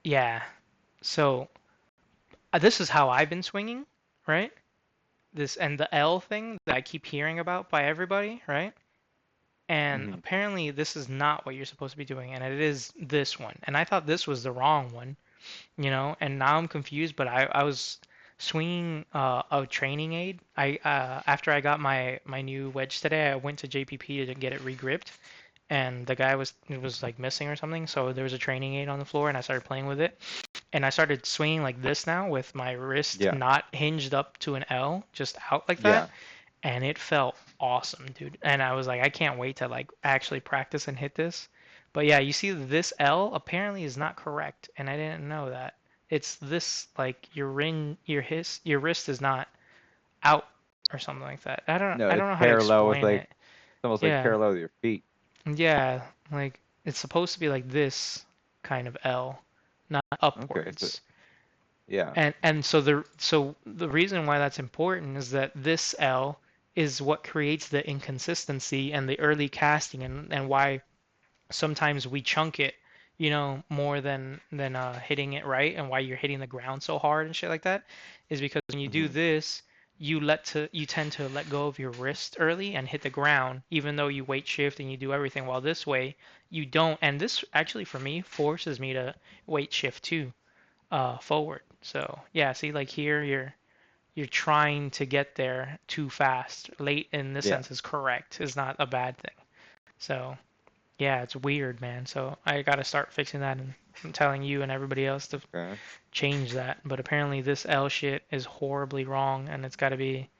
yeah. So this is how I've been swinging, right? This and the L thing that I keep hearing about by everybody, right? And Hmm. apparently this is not what you're supposed to be doing, and it is this one. And I thought this was the wrong one, and now I'm confused, but I was swinging a training aid. After I got my new wedge today, I went to JPP to get it regripped, and the guy was like missing or something, so there was a training aid on the floor, and I started playing with it. And I started swinging like this now with my wrist Yeah. not hinged up to an L, just out like that, Yeah. and it felt awesome, dude. And I was like, I can't wait to like actually practice and hit this. But yeah, you see this L apparently is not correct, and I didn't know that. It's this like your wrist is not out or something like that. No, I it's don't know how to parallel with explain like it. it's almost like Yeah. parallel with your feet. Yeah, like it's supposed to be like this kind of L, not Okay. So upwards. yeah. And so the reason why that's important is that this L is what creates the inconsistency and the early casting, and why sometimes we chunk it, more than hitting it right, and why you're hitting the ground so hard and shit like that is because when you do Hmm. this, you tend to let go of your wrist early and hit the ground, even though you weight shift and you do everything. While this way you don't, and this actually for me forces me to weight shift too, forward. So yeah, see, like here you're trying to get there too fast. Late in this Yeah. sense is correct, is not a bad thing. So yeah, it's weird, man. So I gotta start fixing that, and I'm telling you and everybody else to Okay. change that. But apparently this L shit is horribly wrong, and it's gotta be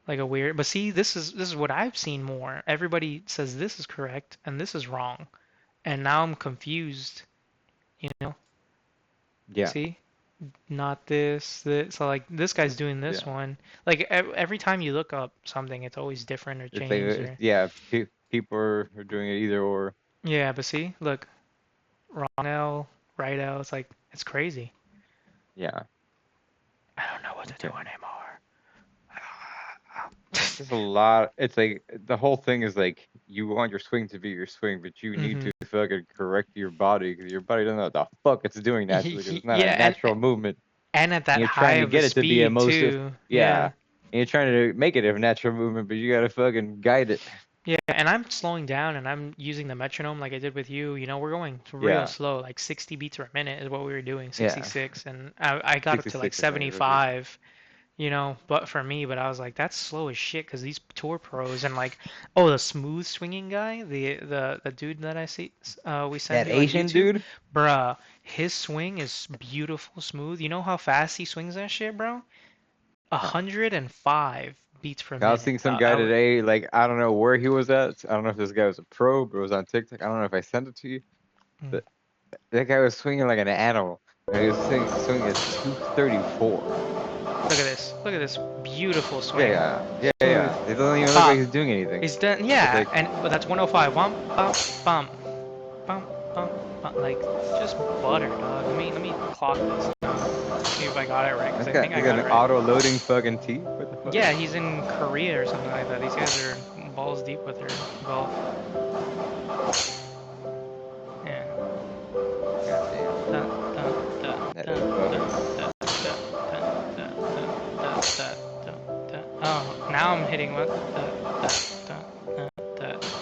like a weird. But see, this is what I've seen more. Everybody says this is correct and this is wrong, and now I'm confused. You know? Yeah. See? Not this. So like this guy's doing this Yeah. one. Like every time you look up something, it's always different or It's like changed or yeah. People are doing it either or. yeah. But see, look, wrong L, right L. It's like it's crazy. Yeah. I don't know what to do Okay. anymore. It's just a lot. It's like the whole thing is like you want your swing to be your swing, but you need Hmm. to fucking correct your body because your body doesn't know what the fuck it's doing naturally because it's not a Yeah, natural movement. and at And that you're high trying to of a get it to be a speed most of too. yeah. Yeah. And you're trying to make it a natural movement, but you gotta fucking guide it. Yeah, and I'm slowing down and I'm using the metronome like I did with you. We're going real Yeah. slow, like 60 beats per minute is what we were doing, Yeah. 66, and I got up to like 66 I think is what it is. 75, but for me, but I was like, that's slow as shit because these tour pros and like, oh, the smooth swinging guy, the dude that I see, we sent That you on Asian YouTube, dude? bruh, his swing is beautiful smooth. You know how fast he swings that shit, bro? Huh. 105 beats per I minute. was seeing some guy today, like, I don't know where he was at. I don't know if this guy was a pro, but it was on TikTok. I don't know if I sent it to you. Mm. But that guy was swinging like an animal. And he was swinging at 234. Look at this. Look at this beautiful Yeah, swing. yeah. It doesn't even look Pop. like he's doing anything. He's done. It's Yeah, like, but that's 105. Bump, bump, bump, bump, bump, bump. Like just butter, dog. Let me clock this now. See if I got it right, because I think I he's got got it an right. auto-loading fucking tee. What the fuck? Yeah, he's in Korea or something like that. These guys are balls deep with their golf. Yeah. Goddamn. That is butter. Oh, now I'm hitting what?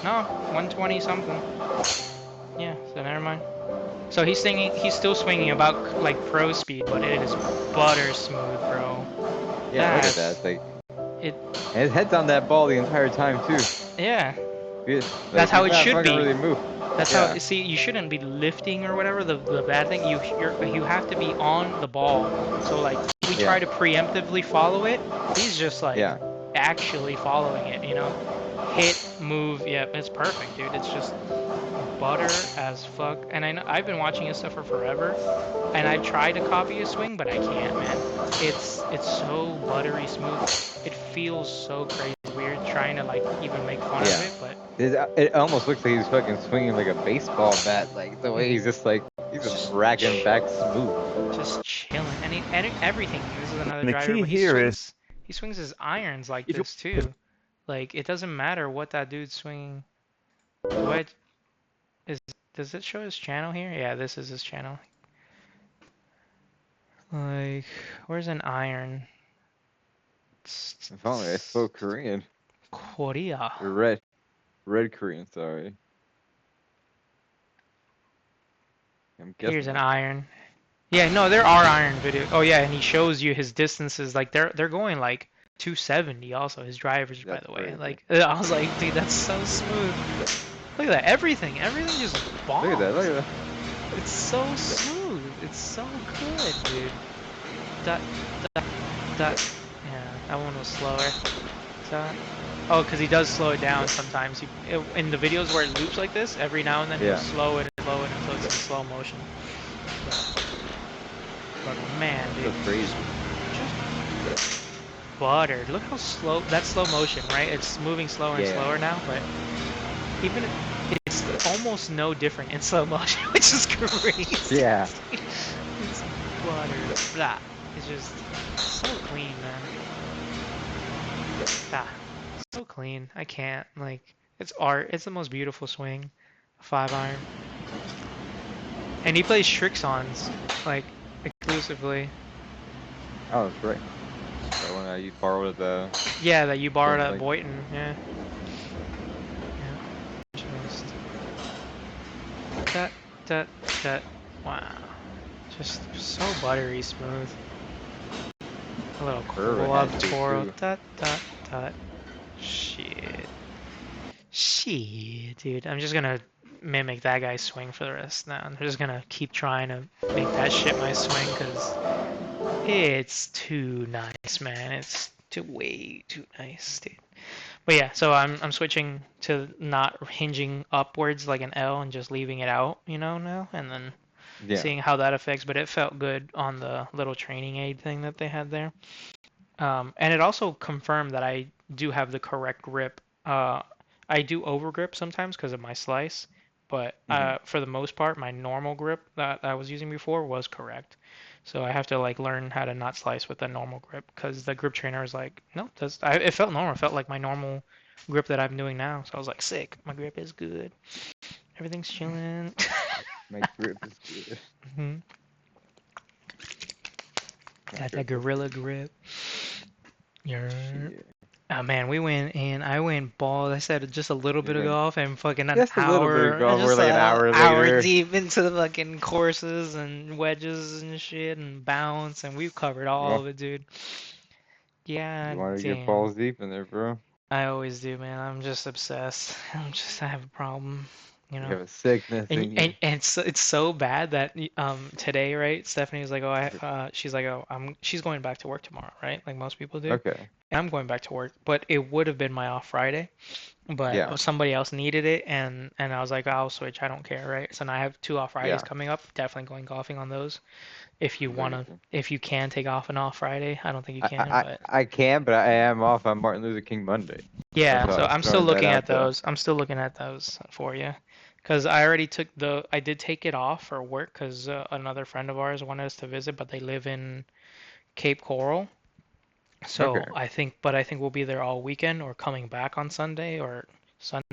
No, 120 something. Yeah, so never mind. So he's still swinging about like pro speed, but it is butter smooth, bro. Yeah, look at that. It's like, and his head's on that ball the entire time too. Yeah. Like, That's how he's it not should fucking be. really move. That's how. See, you shouldn't be lifting or whatever. The bad thing, you have to be on the ball. So like, we try to preemptively follow it. He's just like actually following it. You know, hit, move. Yep, it's perfect, dude. It's just butter as fuck. And I've been watching his stuff for forever, and I've tried to copy his swing, but I can't, man. It's so buttery smooth. It feels so crazy weird trying to like even make fun of it, but it almost looks like he's fucking swinging like a baseball bat. Like the way he's just racking back smooth. Just chilling. And everything. This is another And the driver, key but here is he swings his irons like if you- this too. Like it doesn't matter what that dude's swinging. Does it show his channel here? Yeah, this is his channel. Like, where's an iron? If only I spoke Korean. Korea. Or red Korean, sorry. I'm guessing. Here's an iron. Yeah, no, there are iron videos. Oh yeah, and he shows you his distances. Like they're going like 270 also, his drivers, by the way. Crazy. Like I was like, dude, that's so smooth. Look at that. Everything just bombs. Look at that. It's so smooth. It's so good, dude. That. Yeah, that one was slower. Oh, because he does slow it down sometimes. In the videos where it loops like this, every now and then he'll slow it until it's in slow motion. But man, dude, That's crazy. just buttered. Look how slow. That's slow motion, right? It's moving slower and slower now, but even it's almost no different in slow motion, which is crazy. Yeah. It's buttered. Blah. It's just so clean, man. Ah, so clean. I can't. Like, it's art. It's the most beautiful swing. 5-iron. And he plays Strixons, like, exclusively. Oh, that's right. That one you borrowed the. Yeah, that you borrowed at like... Boynton. Yeah. Just that. Wow. Just so buttery smooth. A little cool up twirl. Shit, dude. I'm just gonna mimic that guy's swing for the rest now. I'm just gonna keep trying to make that shit my swing because it's too nice, man. It's way too nice, dude. But yeah, so I'm switching to not hinging upwards like an L and just leaving it out, you know, now, and then seeing how that affects. But it felt good on the little training aid thing that they had there. And it also confirmed that I do have the correct grip. I do overgrip sometimes because of my slice, but for the most part, my normal grip that I was using before was correct. So I have to like learn how to not slice with a normal grip because the grip trainer is like, no, it felt normal. It felt like my normal grip that I'm doing now. So I was like, sick. My grip is good. Everything's chilling. My grip is good. Mm-hmm. Got that gorilla grip. Yeah. Oh man, we went in. I went balls. I said just a little bit of golf and fucking an just hour. A little bit of golf. We're like an hour hour deep into the fucking courses and wedges and shit and bounce, and we've covered all of it, dude. Yeah. You want to get balls deep in there, bro? I always do, man. I'm just obsessed. I have a problem. You know, you have a sickness in you. And it's so bad that today, right? Stephanie was like, she's like, she's going back to work tomorrow, right? Like most people do. Okay. and I'm going back to work, but it would have been my off Friday, Yeah. but somebody else needed it, and I was like, I'll switch. I don't care, right? So now I have 2 off Fridays Yeah. coming up. Definitely going golfing on those. If you Very wanna, cool. if you can take off an off Friday, I don't think you I, can, I, but I can, but I am off on Martin Luther King Monday. yeah. So So I was I'm still throwing that looking out at there. those. I'm still looking at those for you, because I already took I did take it off for work, because another friend of ours wanted us to visit, but they live in Cape Coral. Okay. So I think we'll be there all weekend or coming back on Sunday or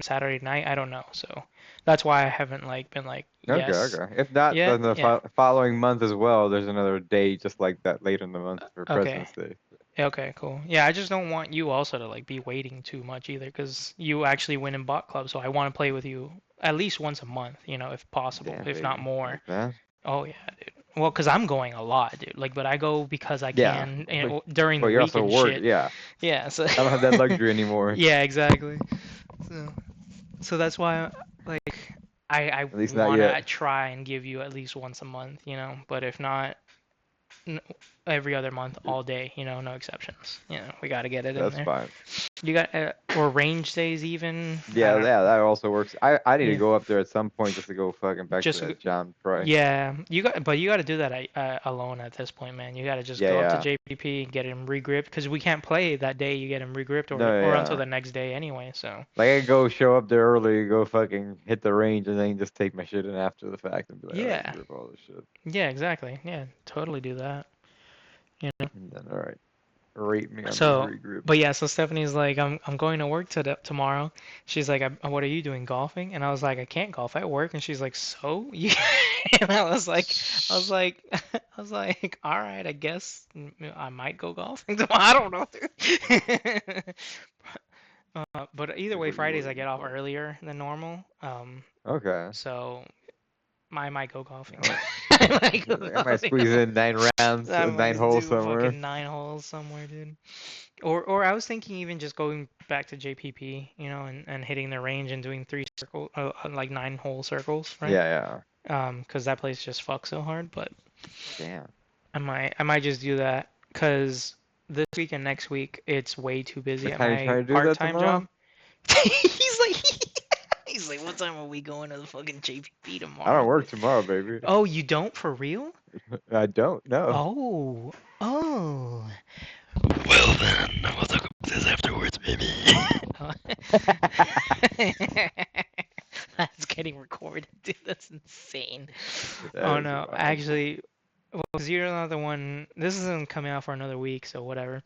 Saturday night. I don't know. So that's why I haven't like been like Okay. yes Okay. If not, yet. then the Yeah. following month as well, there's another day just like that later in the month for Okay. President's Day. Okay. Cool. Yeah. I just don't want you also to like be waiting too much either, because you actually win in bot club. So I want to play with you at least once a month, if possible, Damn, if not baby. more. Like that. Oh yeah, dude. Well, because I'm going a lot, dude. Like, but I go because I Yeah. can, But during the you're week also and work. shit. Yeah. Yeah. So. I don't have that luxury anymore. Yeah. Exactly. So. So that's why, like, I At least not want yet. to try and give you at least once a month, but if not, n every other month, all day, no exceptions. We got to get it in That's there. fine. You got, or range days even. I Yeah, don't, that also works. I need to yeah, go up there at some point just to go fucking back to just, that John Fry. yeah, but you got to do that alone at this point, man. You got to just Yeah, go up to yeah. JPP and get him regripped, because we can't play that day you get him regripped, No, or until yeah. the next day anyway, so. Like I go show up there early, go fucking hit the range, and then just take my shit in after the fact and be like, all right, Yeah, grip all this shit. yeah, exactly. Yeah, totally do that. You know. And then all right, rate me on those So, regroups. but yeah, so Stephanie's like, I'm going to work tomorrow. She's like, What are you doing, golfing? And I was like, I can't golf at work. And she's like, so? You? And I was like, I was like, all right, I guess I might go golfing tomorrow. I don't know. But either Like way, what you Fridays I looking get off for? earlier than normal. Okay. So I might go golfing. Alright. I might go I might golfing. squeeze in 9 rounds, I 9 holes do somewhere. fucking 9 holes somewhere, dude. Or I was thinking even just going back to JPP, and hitting the range and doing 9-hole circles, right? Yeah, yeah. 'Cause that place just fucks so hard. But Damn. I might just do that, 'cause this week and next week it's way too busy What at time you my trying to do that part-time tomorrow? job. He's like, he's like, what time are we going to the fucking JPP I tomorrow? don't work tomorrow, baby. Oh, you don't for real? I don't know. Oh, oh. Well then, we'll talk about this afterwards, baby. That's getting recorded, dude. That's insane. That Oh is no, wild. actually, well, 'cause you're another one. This isn't coming out for another week, so whatever.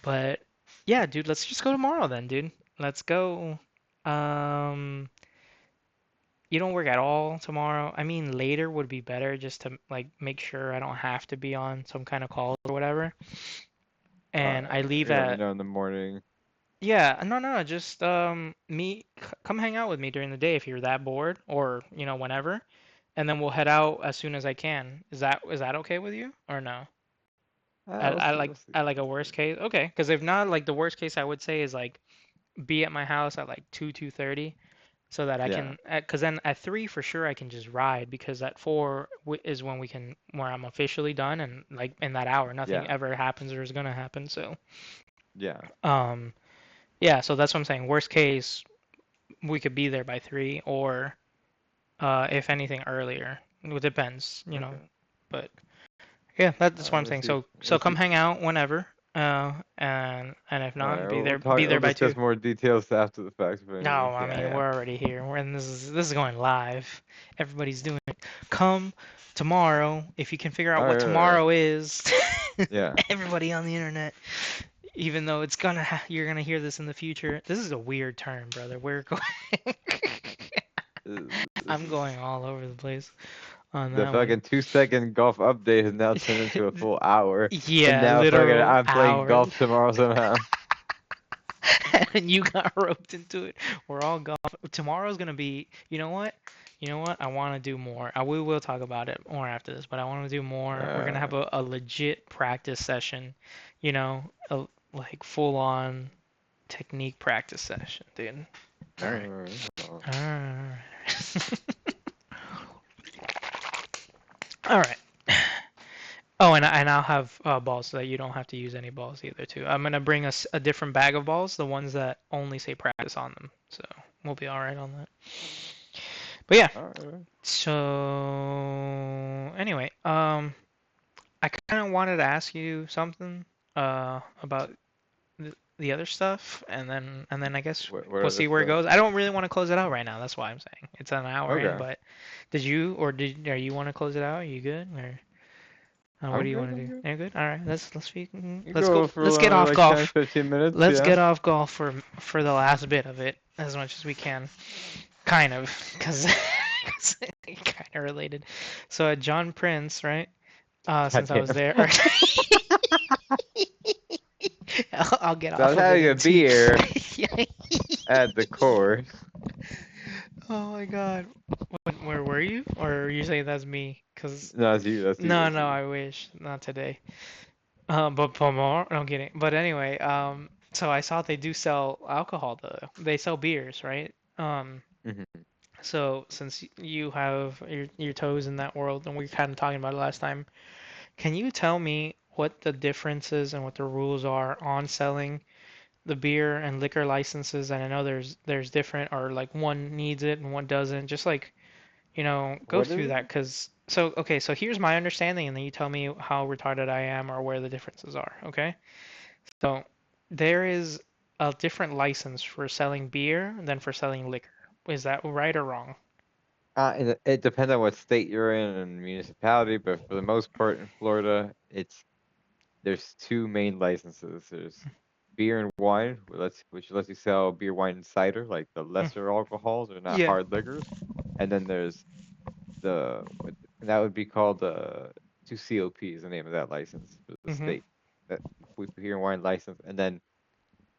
But yeah, dude, let's just go tomorrow then, dude. Let's go. Um, you don't work at all tomorrow. I mean, later would be better, just to like make sure I don't have to be on some kind of call or whatever. And I leave You let me at know in the morning. Yeah, no, no, just come hang out with me during the day if you're that bored, or whenever, and then we'll head out as soon as I can. Is that okay with you or no? We'll see. We'll see. I like a worst case. Okay, because if not, like the worst case I would say is like be at my house at like 2:30, so that I Yeah. can, because then at 3 for sure I can just ride, because at 4 is when where I'm officially done, and like in that hour nothing Yeah. ever happens or is gonna happen. So Yeah. um yeah, so that's what I'm saying. Worst case, we could be there by 3, or if anything earlier. It depends, Okay. But yeah, that's what I'm We'll saying. see. So We'll come see. hang out whenever. And if All not, right. be We'll there talk. be there We'll by discuss 2. more details after the fact. But No, anyway, I yeah, mean yeah. we're already here. And this is going live. Everybody's doing it. Come tomorrow if you can figure out All what right. All right. tomorrow is. Yeah. Everybody on the internet, even though you're gonna hear this in the future. This is a weird term, brother. We're going. This I'm is going all over the place on the that one. fucking 2-second golf update has now turned into a full hour, and Yeah, now fucking literal I'm playing hours. golf tomorrow somehow. And you got roped into it. We're all golf. Tomorrow's gonna be. You know what? You know what? I want to do more. We will talk about it more after this, but I want to do more. We're gonna have a legit practice session. Like full on technique practice session, dude. All right. Well, Alright. All right. Oh, and I'll have balls so that you don't have to use any balls either too. I'm gonna bring us a different bag of balls, the ones that only say practice on them. So we'll be all right on that. But yeah, All right. so anyway, I kind of wanted to ask you something about the other stuff, and then I guess What we'll other see where it stuff? goes. I don't really want to close it out right now. That's why I'm saying it's an hour in. Okay. But did you or did or you want to close it out? Are you good or what I'm do you good. want to I'm do? good. Are you good? All right. You Let's go. go for Let's get off like 10, golf. 15 minutes. Let's Yeah. get off golf for the last bit of it as much as we can. Kind of, because kind of related. So John Prince, right? God Since I damn. was there, I'll get So I off was of it having a in two. beer at the course. Oh my God. Where were you? Or are you saying that's me? Cause No, that's you. That's you. no, That's no, you. I wish not today. But tomorrow. No, I'm kidding. But anyway, so I saw they do sell alcohol though. They sell beers, right? Hmm. So since you have your toes in that world, and we were kind of talking about it last time, can you tell me what the differences and what the rules are on selling the beer and liquor licenses? And I know there's different, or like one needs it and one doesn't. Just like, go What is through it? that, because so okay, so here's my understanding, and then you tell me how retarded I am or where the differences are, okay? So there is a different license for selling beer than for selling liquor. Is that right or wrong? And it depends on what state you're in and municipality, but for the most part in Florida, there's two main licenses. There's beer and wine, which lets you sell beer, wine, and cider, like the Mm, lesser alcohols or not yeah. hard liquors. And then there's and that would be called 2COP is the name of that license for the Mhm. state. That beer and wine license, and then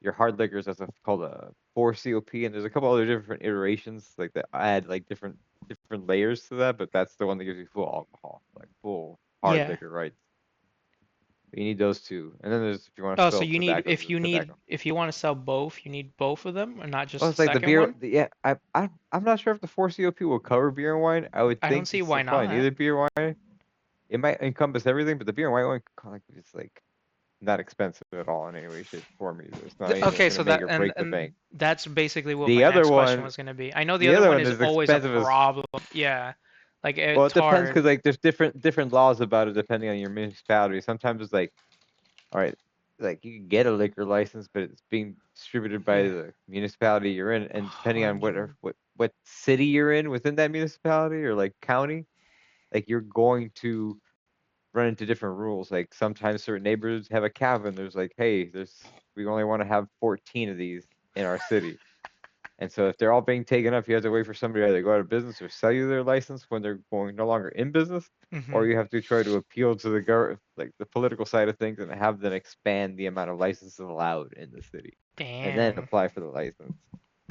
your hard liquors called a 4COP, and there's a couple other different iterations like that add like different layers to that, but that's the one that gives you full alcohol, like full hard Yeah. liquor, right? You need those two, and then there's if you want to Oh, so sell you need tobacco, there's tobacco. if you want to sell both, you need both of them, or not Oh, just it's the like the second beer. one? Yeah, I'm not sure if the 4COP will cover beer and wine. I would I don't think see since why you probably not. need a beer and wine, it might encompass everything, but the beer and wine one it's like not expensive at all in any way, shape, or form either. It's not anything that's Okay, gonna so make that or and break the bank. and that's basically what The my other next question one, was going to be. I know the the other other one one is is always a expensive as. problem. Yeah. Like Well, it's it depends because hard. like there's different laws about it depending on your municipality. Sometimes it's like, all right, like you can get a liquor license, but it's being distributed by Yeah. the municipality you're in, and depending on 100. what city you're in within that municipality or like county, like you're going to run into different rules. Like sometimes certain neighborhoods have a cabin. There's like, hey, we only want to have 14 of these in our city. And so if they're all being taken up, you have to wait for somebody to either go out of business or sell you their license when they're going no longer in business, or Mhm. you have to try to appeal to the government, like the political side of things, and have them expand the amount of licenses allowed in the city, and then Damn. apply for the license.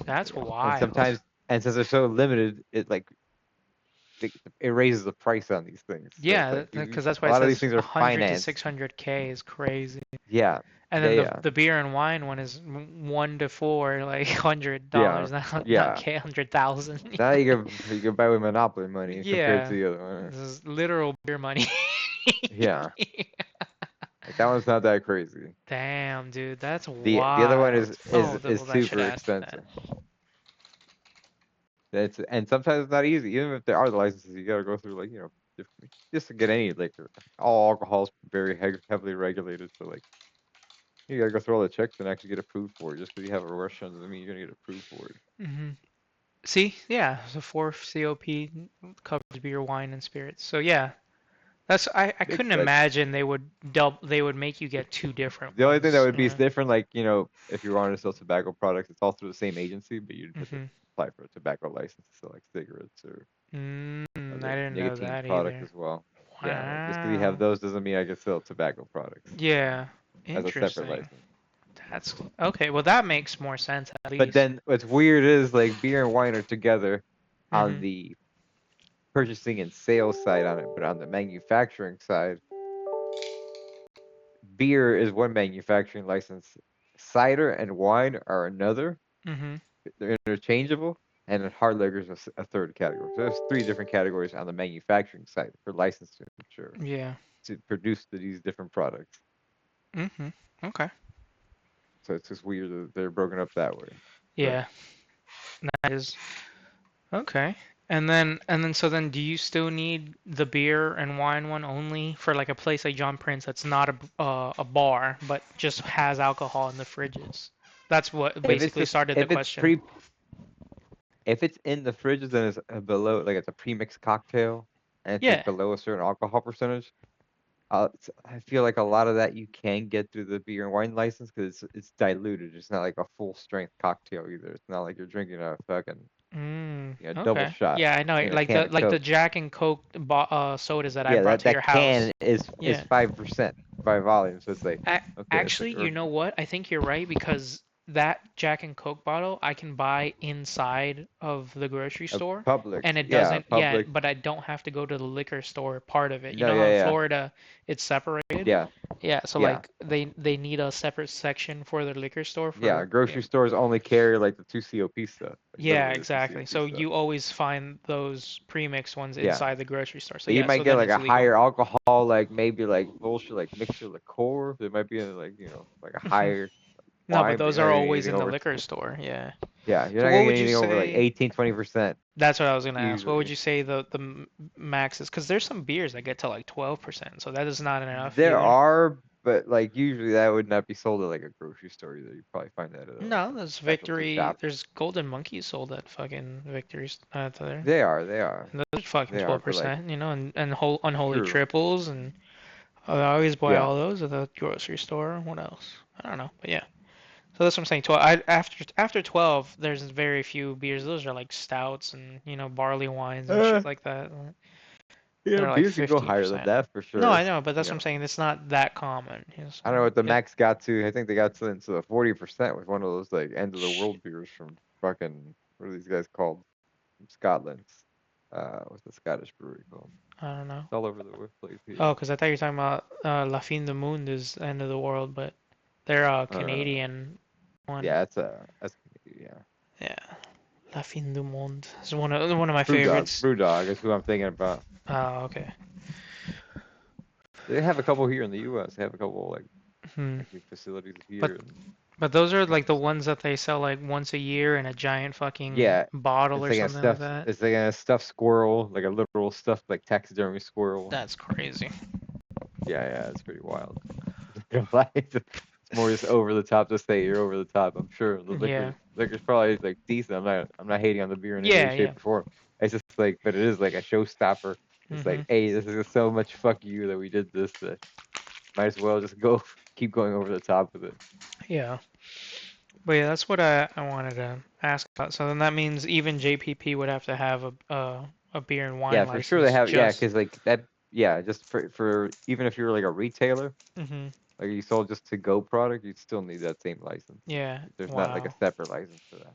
That's And wild. sometimes, and since they're so limited, it raises the price on these things. So it's Yeah, like because that's a why it lot of these says things are 100 to financed. 600K is crazy. Yeah, And yeah, then the yeah, the beer and wine one is 1 to 4, like yeah, $100, not yeah. K, 100,000. Now you can buy with Monopoly money compared to Yeah, the other one. this is literal beer money. Yeah. Like that one's not that crazy. Damn, dude, that's The other one wild. is Oh, is is well, I should super ask you that. expensive. And sometimes it's not easy. Even if there are the licenses, you gotta go through like just to get any liquor. All alcohol is very heavily regulated, so like you gotta go through all the checks and actually get approved for it. Just because you have a restaurant doesn't mean you're gonna get approved for it. Hmm. See, yeah, the fourth COP covers beer, wine, and spirits. So yeah, I It's couldn't like imagine they would make you get two different the only thing that ones. would be Yeah. different, like if you wanted to sell tobacco products, it's all through the same agency, but you'd have to Hmm. apply for a tobacco license to sell like cigarettes or I other didn't know nicotine that product either. as well. Yeah, like just because you have Wow. those doesn't mean I can sell tobacco products Yeah. as a separate Interesting. license. That's okay. Well, that makes more sense at But least. then what's weird is like beer and wine are together on Hmm. the purchasing and sales side on it, but on the manufacturing side, beer is one manufacturing license, cider and wine are another. Hmm. They're interchangeable, and then hard liquor is a third category. So there's three different categories on the manufacturing side for licensing, sure. Yeah. to produce these different products. Mm-hmm. Okay. So it's just weird that they're broken up that way. Yeah, that is okay. And then so then do you still need the beer and wine one only for like a place like John Prince that's not a bar but just has alcohol in the fridges? That's what If it's basically just started the if it's question. if it's in the fridges, then it's below, like it's a pre-mixed cocktail and it's like Yeah. below a certain alcohol percentage. I feel like a lot of that you can get through the beer and wine license because it's diluted. It's not like a full strength cocktail either. It's not like you're drinking a fucking double Okay. shot Yeah, I know. in a Like can of the Coke. Jack and Coke sodas that I Yeah, brought to your that house. can is Yeah. 5% by volume, so it's like okay, it's like Actually, you know what? I think you're right because that Jack and Coke bottle I can buy inside of the grocery a store Publix. and it Yeah, doesn't, yeah, Publix. but I don't have to go to the liquor store part of it. You No, know how yeah, in yeah, Florida it's separated? yeah, Yeah, so yeah. like they need a separate section for the liquor store Yeah, for, yeah. grocery stores only carry like the 2 COP stuff, like Yeah, literally the two exactly. COP So stuff. you always find those premixed ones Yeah, inside the grocery store. So but you yeah, might so get then like it's a legal. higher alcohol, like maybe like bullshit, like mixer liqueur. There might be like like a higher No, but wine, but those you're not are getting always anything in the over. liquor store. Yeah. Yeah, you're So not what getting would you anything over like say? 18, 20% That's what I was gonna ask. What would usually. you say the max is? Because there's some beers that get to like 12%, so that is not enough There either. are, but like usually that would not be sold at like a grocery store either. You probably find that at like No, a there's specialty Victory. shop. There's Golden Monkeys sold at fucking Victory's there. They are, they are, And those are fucking they are. But like, 12%, you know, and unholy true, triples and I always buy yeah. all those at the grocery store. What else? I don't know, but yeah. So that's what I'm saying. 12. After 12, there's very few beers. Those are like stouts and barley wines and Uh, shit like that. yeah, They're like beers could go higher than 15%. that for No, sure. I know, but that's You what I'm know, saying. It's not that common. I don't know what the Yeah. max got to. I think they got to into the 40% with one of those like end of the Shit. world beers from fucking what are these guys called? From Scotland. What's the Scottish brewery called? I don't know. It's all over the place here. Oh, because I thought you were talking about La Fin du Monde is end of the world, but they're a Uh, Canadian one. yeah, that's yeah. Yeah, La Fin du Monde is one of my Brewdog, favorites. Brewdog is who I'm thinking about. Oh, okay. They have a couple here in the U.S. They have a couple like Hmm. actually facilities But here. And but those are like the campus. ones that they sell like once a year in a giant fucking Yeah, bottle or something like that. it's like a stuffed squirrel, like a literal stuffed like taxidermy squirrel. That's crazy. Yeah, yeah, it's pretty wild. It's more just over the top to say you're over the top. I'm sure the Yeah. liquor's probably like decent. I'm not hating on the beer in any way, Yeah, yeah. shape, or form. It's just like, but it is like a showstopper. It's like, Mhm. hey, this is so much fuck you that we did this that might as well just go keep going over the top with it. Yeah. But yeah, that's what I wanted to ask about. So then that means even JPP would have to have a beer and wine Yeah, for sure they license have. Yeah, just. because like that. Yeah, just for even if you're like a retailer, Mhm. like you sold just to go product, you'd still need that same license. Yeah. There's not like a Wow. separate license for that.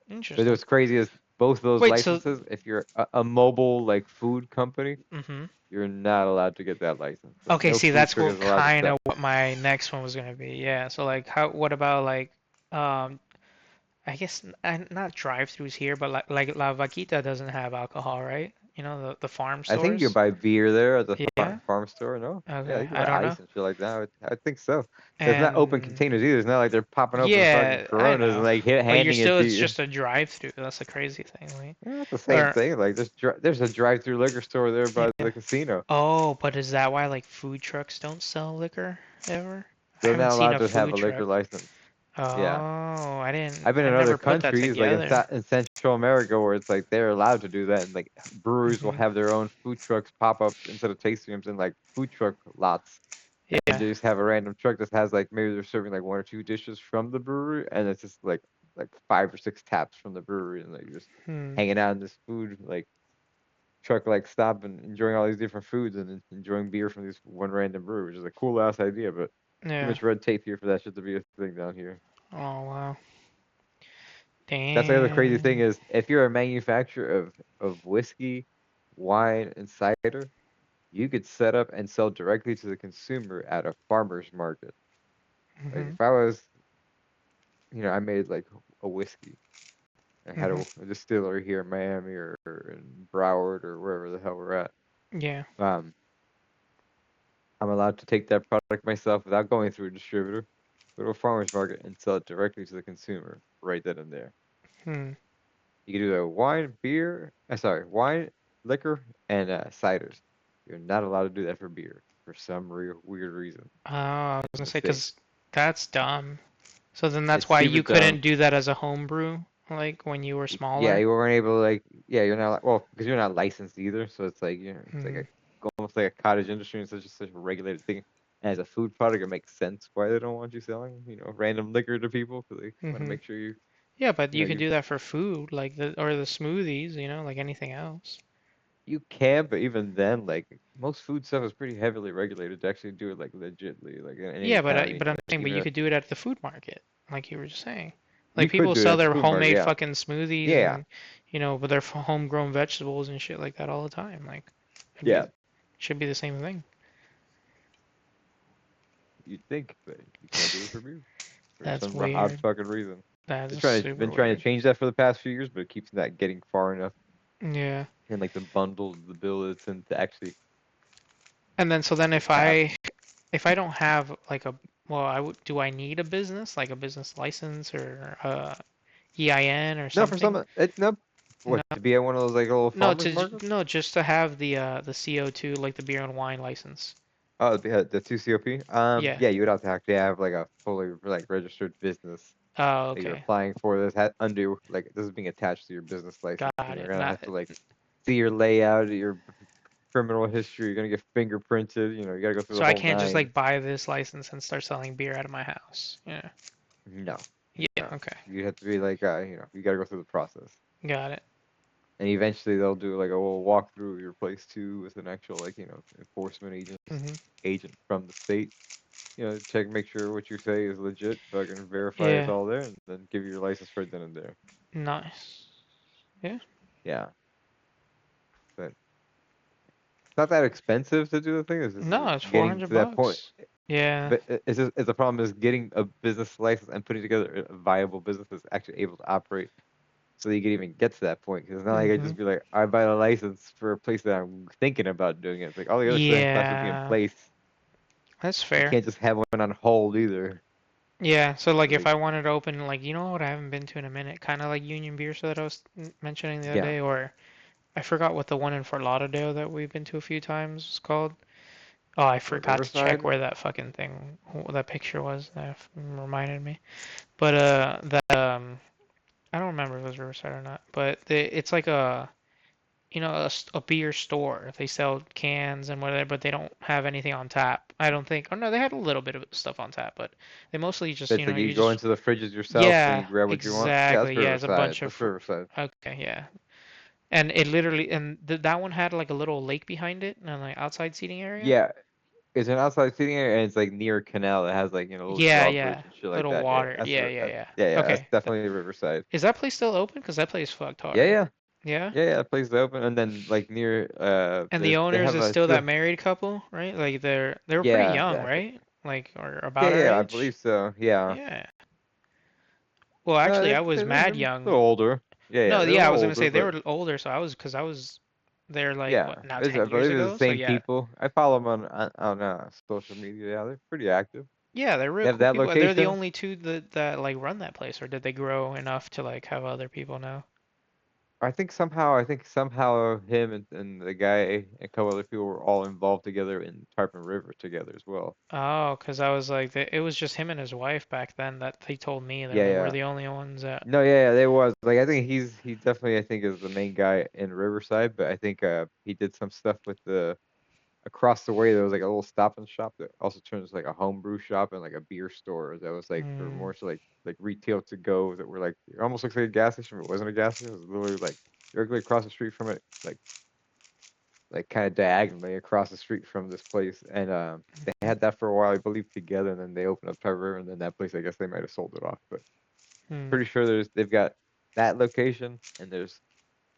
But Interesting. what's crazy is both those Wait, so licenses, if you're a mobile like food company, mhm. you're not allowed to get that license. Like Okay, no see, food that's truck what is allowed to kind sell. of what my next one was gonna be. Yeah. So like what about like um I guess not drive-throughs here, but like La Vaquita doesn't have alcohol, right? You know, the farm I think you stores. buy beer there at the Yeah. farm store. No, yeah, Okay. you can I buy don't know. ice and shit like that. I think so. It's not open And containers either. It's not like they're popping open fucking yeah, I Coronas and know. like But you're handing it still, to it's you. just a drive-through. That's the crazy thing, right? Yeah, it's the same Or thing. Like there's a drive-through liquor store there by yeah. the casino. Oh, but is that why like food trucks don't sell liquor ever? I They're haven't not seen allowed a to have food a truck. liquor license. Yeah. Oh, I've been I in other never put that countries, like together. In Central America, where it's like they're allowed to do that, and like breweries will Hmm. have their own food trucks pop up instead of tasting rooms in like food truck lots, and Yeah. they just have a random truck that has like maybe they're serving like one or two dishes from the brewery, and it's just like 5 or 6 taps from the brewery, and like you're just Hmm. hanging out in this food like truck like stop and enjoying all these different foods and enjoying beer from this one random brewery, which is a cool ass idea, but too Yeah. much red tape here for that shit to be a thing down here. Oh, wow. That's the other crazy thing Damn. is if you're a manufacturer of whiskey, wine, and cider, you could set up and sell directly to the consumer at a farmer's market. Like Hmm. if I was, I made like a whiskey. I had Hmm. a distillery here in Miami or in Broward or wherever the hell we're at. Yeah. Um, I'm allowed to take that product myself without going through a distributor, go to a farmer's market and sell it directly to the consumer right then and there. Hmm. You can do that with wine, beer, wine, liquor, and ciders. You're not allowed to do that for beer for some real weird reason. I was It's a gonna say, mistake. because that's dumb. So then that's It's why super you dumb. couldn't do that as a homebrew, like when you were Yeah, smaller. you weren't able to you're not well because you're not licensed either. So it's like it's like Hmm. almost like a cottage industry and such a regulated thing. And as a food product, it makes sense why they don't want you selling random liquor to people because they want to Hmm. make sure Yeah, but you know you could you do that for food, like the smoothies, like anything else. you can, but even then, like most food stuff is pretty heavily regulated to actually do it like legitly, like in any Yeah, but county. but I'm saying, but Even you could do it at the food market, like you were just saying. you Like could people do it sell at the their food market, homemade yeah, fucking smoothies yeah, and with their homegrown vegetables and shit like that all the time. Like, it'd yeah. be should be the same thing. You'd think, but you can't do it for beer for That's some odd weird. fucking reason. They're That's trying to super been trying to weird. change that for the past few years, but it keeps not getting far enough Yeah. in like the bundle, the bill it's in to actually And then so then like if pass. I don't have like a well, do I need a business, like a business license or EIN or No, for something? some it no No. what to be at one of those like little No, farmers markets. no, just to have the CO2, like the beer and wine license. Oh, the two COP. Yeah. Yeah, you would have to actually have like a fully like registered business Oh, that you're okay. applying for. This had under like this is being attached to your business license, Got and they're it. gonna Not have to like see your layout, your criminal history. You're gonna get fingerprinted. You gotta go through so the I whole can't just nine. like buy this license and start selling beer out of my house. Yeah. No, Yeah, no. okay. You have to be like you gotta go through the process. Got it. And eventually they'll do like a little walkthrough of your place too with an actual enforcement Hmm. agent from the state. Check make sure what you say is legit, fucking verify it's Yeah. all there, and then give you your license right then and there. Nice. Yeah. Yeah, but it's not that expensive to do the thing. It's just No, it's getting 400 to that point. bucks. Yeah. But it's the problem is getting a business license and putting together a viable business that's actually able to operate so that you can even get to that point. Because it's not like I Hmm. just be like, I buy the license for a place that I'm thinking about doing it. It's like all the other stuff has to be in Yeah. place. That's You fair. can't just have one on hold either. Yeah, so like if Like, I wanted to open like what I haven't been to in a minute, kind of like Union Beer so that I was mentioning the other yeah, day, or I forgot what the one in Fort Lauderdale that we've been to a few times is called. Oh, I or forgot to check Riverside. where that fucking thing, that picture was. That reminded me. But that I don't remember if it was Riverside or not. But it's like a beer store. They sell cans and whatever, but they don't have anything on tap. I don't think. Oh no, they had a little bit of stuff on tap, but they mostly just That's like you you go just into the fridges yourself and you yeah, grab what you want. Yeah, exactly. that's Yeah, it's a Riverside. bunch of That's Riverside. okay, yeah. And it literally and that one had like a little lake behind it and like outside seating area. Yeah, it's an outside seating area and it's like near a canal that has like a little Yeah, drawbridge yeah. and shit like Little that. Yeah, water. Yeah, yeah, yeah. yeah, that's Okay. definitely Riverside. Is that place still open? Because that place fucked Yeah, hard. yeah, Yeah. yeah. That place is open, and then like near And the they owners have is a still still that married couple, right? Like they were pretty yeah, young, yeah, right? Like or yeah, about our yeah. I age. believe so. Yeah. Yeah. Well, No, actually, they I was they're mad a young. little older. Yeah, yeah, No, they're a yeah, I little was gonna older, say they but were older, so because I was there like yeah, what now I 10 years believe it's the ago. So same yeah, people. I follow them on social media. Yeah, they're pretty active. yeah, they're They real have cool that people. They're the location. only two that like run that place, or did they grow enough to like have other people now? I think somehow him and the guy and a couple other people were all involved together in Tarpon River together as well. Oh, because I was like, it was just him and his wife back then that they told me that Yeah, they were yeah. the only ones that. No, yeah, yeah, there was. Like I think he definitely I think is the main guy in Riverside, but I think he did some stuff with the across the way there was like a little stop and shop that also turns like a homebrew shop and like a beer store that was like for Hmm. more so like retail to go that were like it almost looks like a gas station, but it wasn't a gas station. It was literally like directly across the street from it, like kind of diagonally across the street from this place. And they had that for a while, I believe, together, and then they opened up Tarpon River, and then that place I guess they might have sold it off, but Hmm. pretty sure they've got that location and there's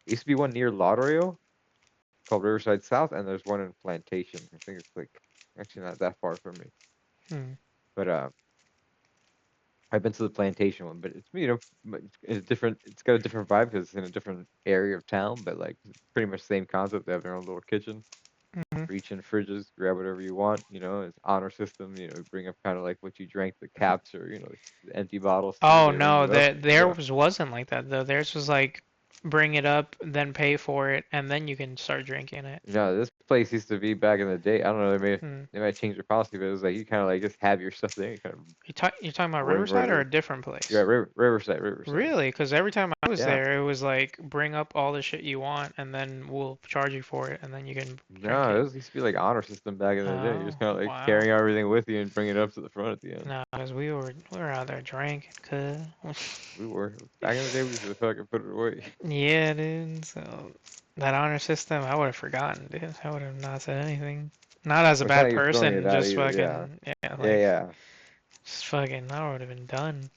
used to be one near Lauderdale called Riverside South, and there's one in Plantation. I think it's like actually not that far from me. Hmm. But I've been to the Plantation one, but it's it's different. It's got a different vibe because it's in a different area of town, but like it's pretty much the same concept. They have their own little kitchen. Hmm. reach in fridges, grab whatever you want. It's honor system. Bring up kind of like what you drank, the caps or the empty bottles too. Oh They ring no, you up. theirs wasn't like that though. Theirs was like bring it up, then pay for it, and then you can start drinking it. This place used to be back in the day. I don't know. Hmm. They might change their policy, but it was like you kind of like just have your stuff there. You kind of You talking about bring Riverside or right. a different Yeah, place? Riverside, Riverside. Really? Because every time I was Yeah. there, it was like bring up all the shit you want, and then we'll charge you for it, and then you can drink No, it. it used to be like honor system back in the day. You're just Oh, kind of like wow. carrying everything with you and bringing it up to the front at the end. No, because we were out there drinking, cuz. We were back in the day. We used to fucking put it away. Yeah, dude. So that honor system, I would have forgotten, dude. I would have not said anything. Not as a It's not bad even throwing it person, out just either. Yeah, fucking, yeah, yeah, like, yeah. just fucking, I would have been done.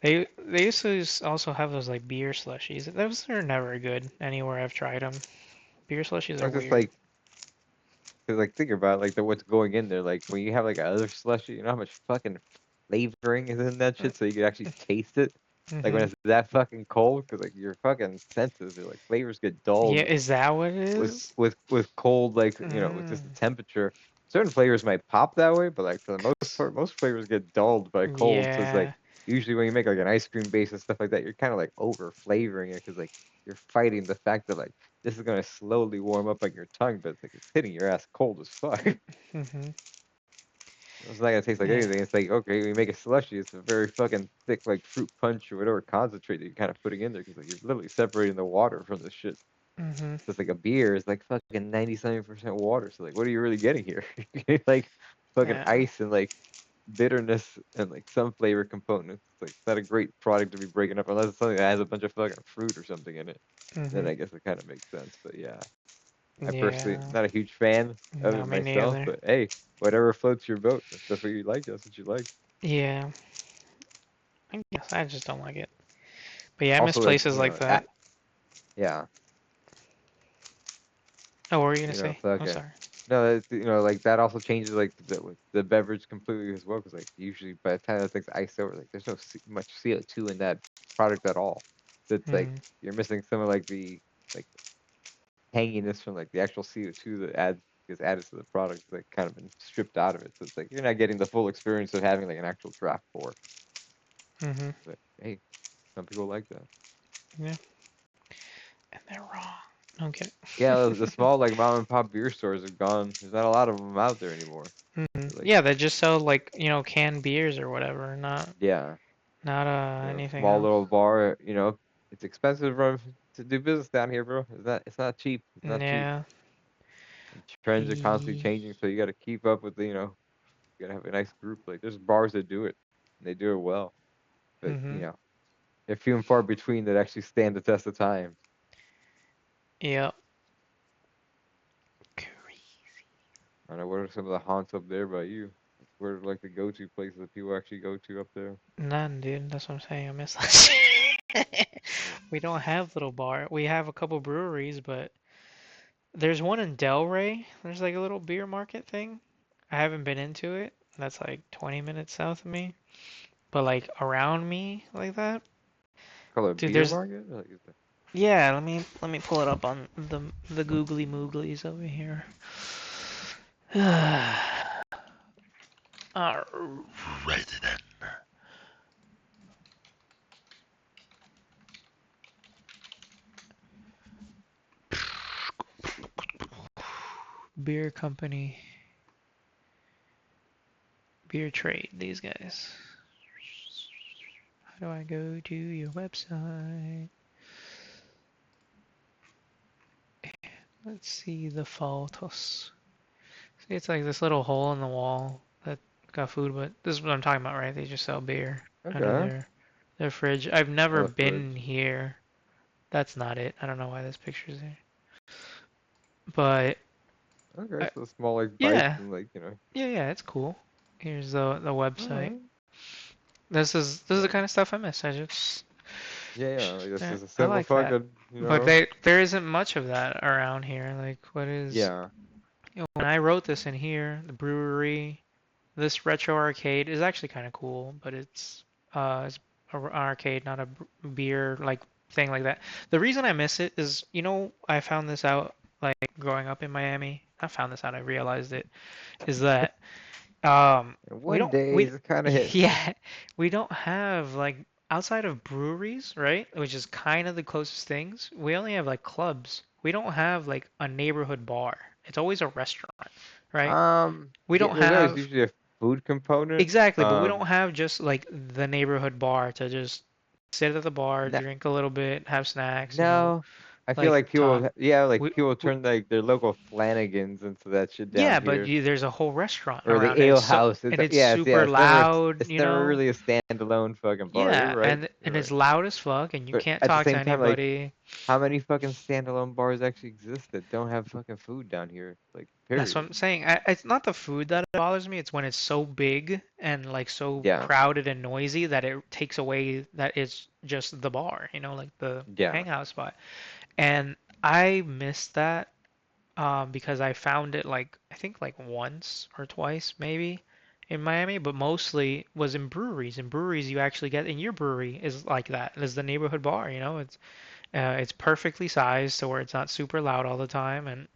They used to also have those like beer slushies. Those are never good anywhere I've tried them. Beer slushies are It's just weird. like, cause like think about like what's going in there. Like when you have like other slushy, you know how much fucking flavoring is in that shit, so you can actually taste it. Like when Hmm. it's that fucking cold, cause like your fucking senses, are like flavors get Yeah, dulled is that what it with is? with cold, like with just the Mm, temperature. Certain flavors might pop that way, but like for the most part, most flavors get dulled by cold. So it's like yeah. usually when you make like an ice cream base and stuff like that, you're kind of like over flavoring it because like you're fighting the fact that like this is gonna slowly warm up on your tongue, but it's like it's hitting your ass cold as fuck. Hmm. It's not gonna taste like Yeah. anything. It's like okay, we make a slushy. It's a very fucking thick like fruit punch or whatever concentrate that you're kind of putting in there because like you're literally separating the water from the shit. Hmm. So it's like a beer is like fucking 97% water. So like, what are you really getting here? You get like fucking Yeah. ice and like bitterness and like some flavor components. It's like it's not a great product to be breaking up unless it's something that has a bunch of fucking fruit or something in it. Then Hmm. I guess it kind of makes sense. But yeah, I personally Yeah. not a huge fan of No, it me myself. neither. But hey, whatever floats your boat. If that's what you like. That's what you like. Yeah. I guess I just don't like it. But yeah, I miss Also, like places like that. yeah, Oh, what were you gonna say? I'm fucking. sorry. No, like that also changes like the beverage completely as well. Because like usually by the time that thing's iced over, like there's no much CO2 in that product at all. So it's like Mm, you're missing some of like the like tanginess from like the actual CO2 that gets added to the product. It's, like kind of been stripped out of it. So it's like you're not getting the full experience of having like an actual draft pour. hmm. But hey, some people like that. Yeah, and they're wrong. Okay. Yeah, the small like mom and pop beer stores are gone. There's not a lot of them out there anymore. Hmm. Like Yeah, they just sell like canned beers or whatever, yeah. not anything Small else. little bar, it's expensive to do business down here, bro. It's not cheap. It's not cheap. Yeah. And trends are constantly E- changing, so you got to keep up with you got to have a nice group. Like there's bars that do it, and they do it well. But Mhm. they're few and far between that actually stand the test of time. Yep. I don't know what are some of the haunts up there by you. Where are like the go-to places that people actually go to up there? None, dude. That's what I'm saying. I miss that shit. We don't have little bar. We have a couple breweries, but there's one in Delray. There's like a little beer market thing. I haven't been into it. That's like 20 minutes south of me. But like around me like that, Call it a dude, beer there's market? Like, yeah, let me pull it up on the googly mooglies over here. Alrighty then. Beer company, beer trade, these guys. How do I go to your website? Let's see the photos. See, it's like this little hole in the wall that got food, but this is what I'm talking about, right? They just sell beer under okay. their fridge. I've never Oh, the been fridge. here. That's not it. I don't know why this picture's there. But Okay, so small like bites yeah, and like yeah, it's cool. Here's the website. Alright. This is the Yeah. kind of stuff I miss. Yeah, yeah. Like this is a I simple like that. fucking, But there isn't much of that around here. Like what is Yeah. when I wrote this in here, the brewery, this retro arcade is actually kind of cool, but it's an arcade, not a beer like thing like that. The reason I miss it is, I found this out like growing up in Miami. I found this out. I realized it is that um And we one don't day we it's kind of hit me. yeah we don't have like outside of breweries, right? Which is kind of the closest things. We only have like clubs. We don't have like a neighborhood bar. It's always a restaurant, right? We Yeah, don't there's always have usually a food component. exactly, but we don't have just like the neighborhood bar to just sit at the bar, No, drink a little bit, have snacks, no, I feel like like talk. people, yeah, like We, people we turn like their local Flanagans into that shit down yeah, but here, there's a whole restaurant or the around it. ale house. And it's Yeah, super loud, it's you never know. really a standalone fucking bar. You're Yeah, right. You're and it's right. loud as fuck, and you But can't at the talk to same time, like, anybody. how many fucking standalone bars actually exist that don't have fucking food down here? Like, That's what period. I'm saying. It's not the food that bothers me. It's when it's so big and like so Yeah, crowded and noisy that it takes away that it's just the bar, like the yeah. hangout spot. And I missed that because I found it like I think like once or twice maybe in Miami, but mostly was in breweries. In breweries, you actually get in your brewery is like that. It's the neighborhood bar, it's perfectly sized so where it's not super loud all the time, and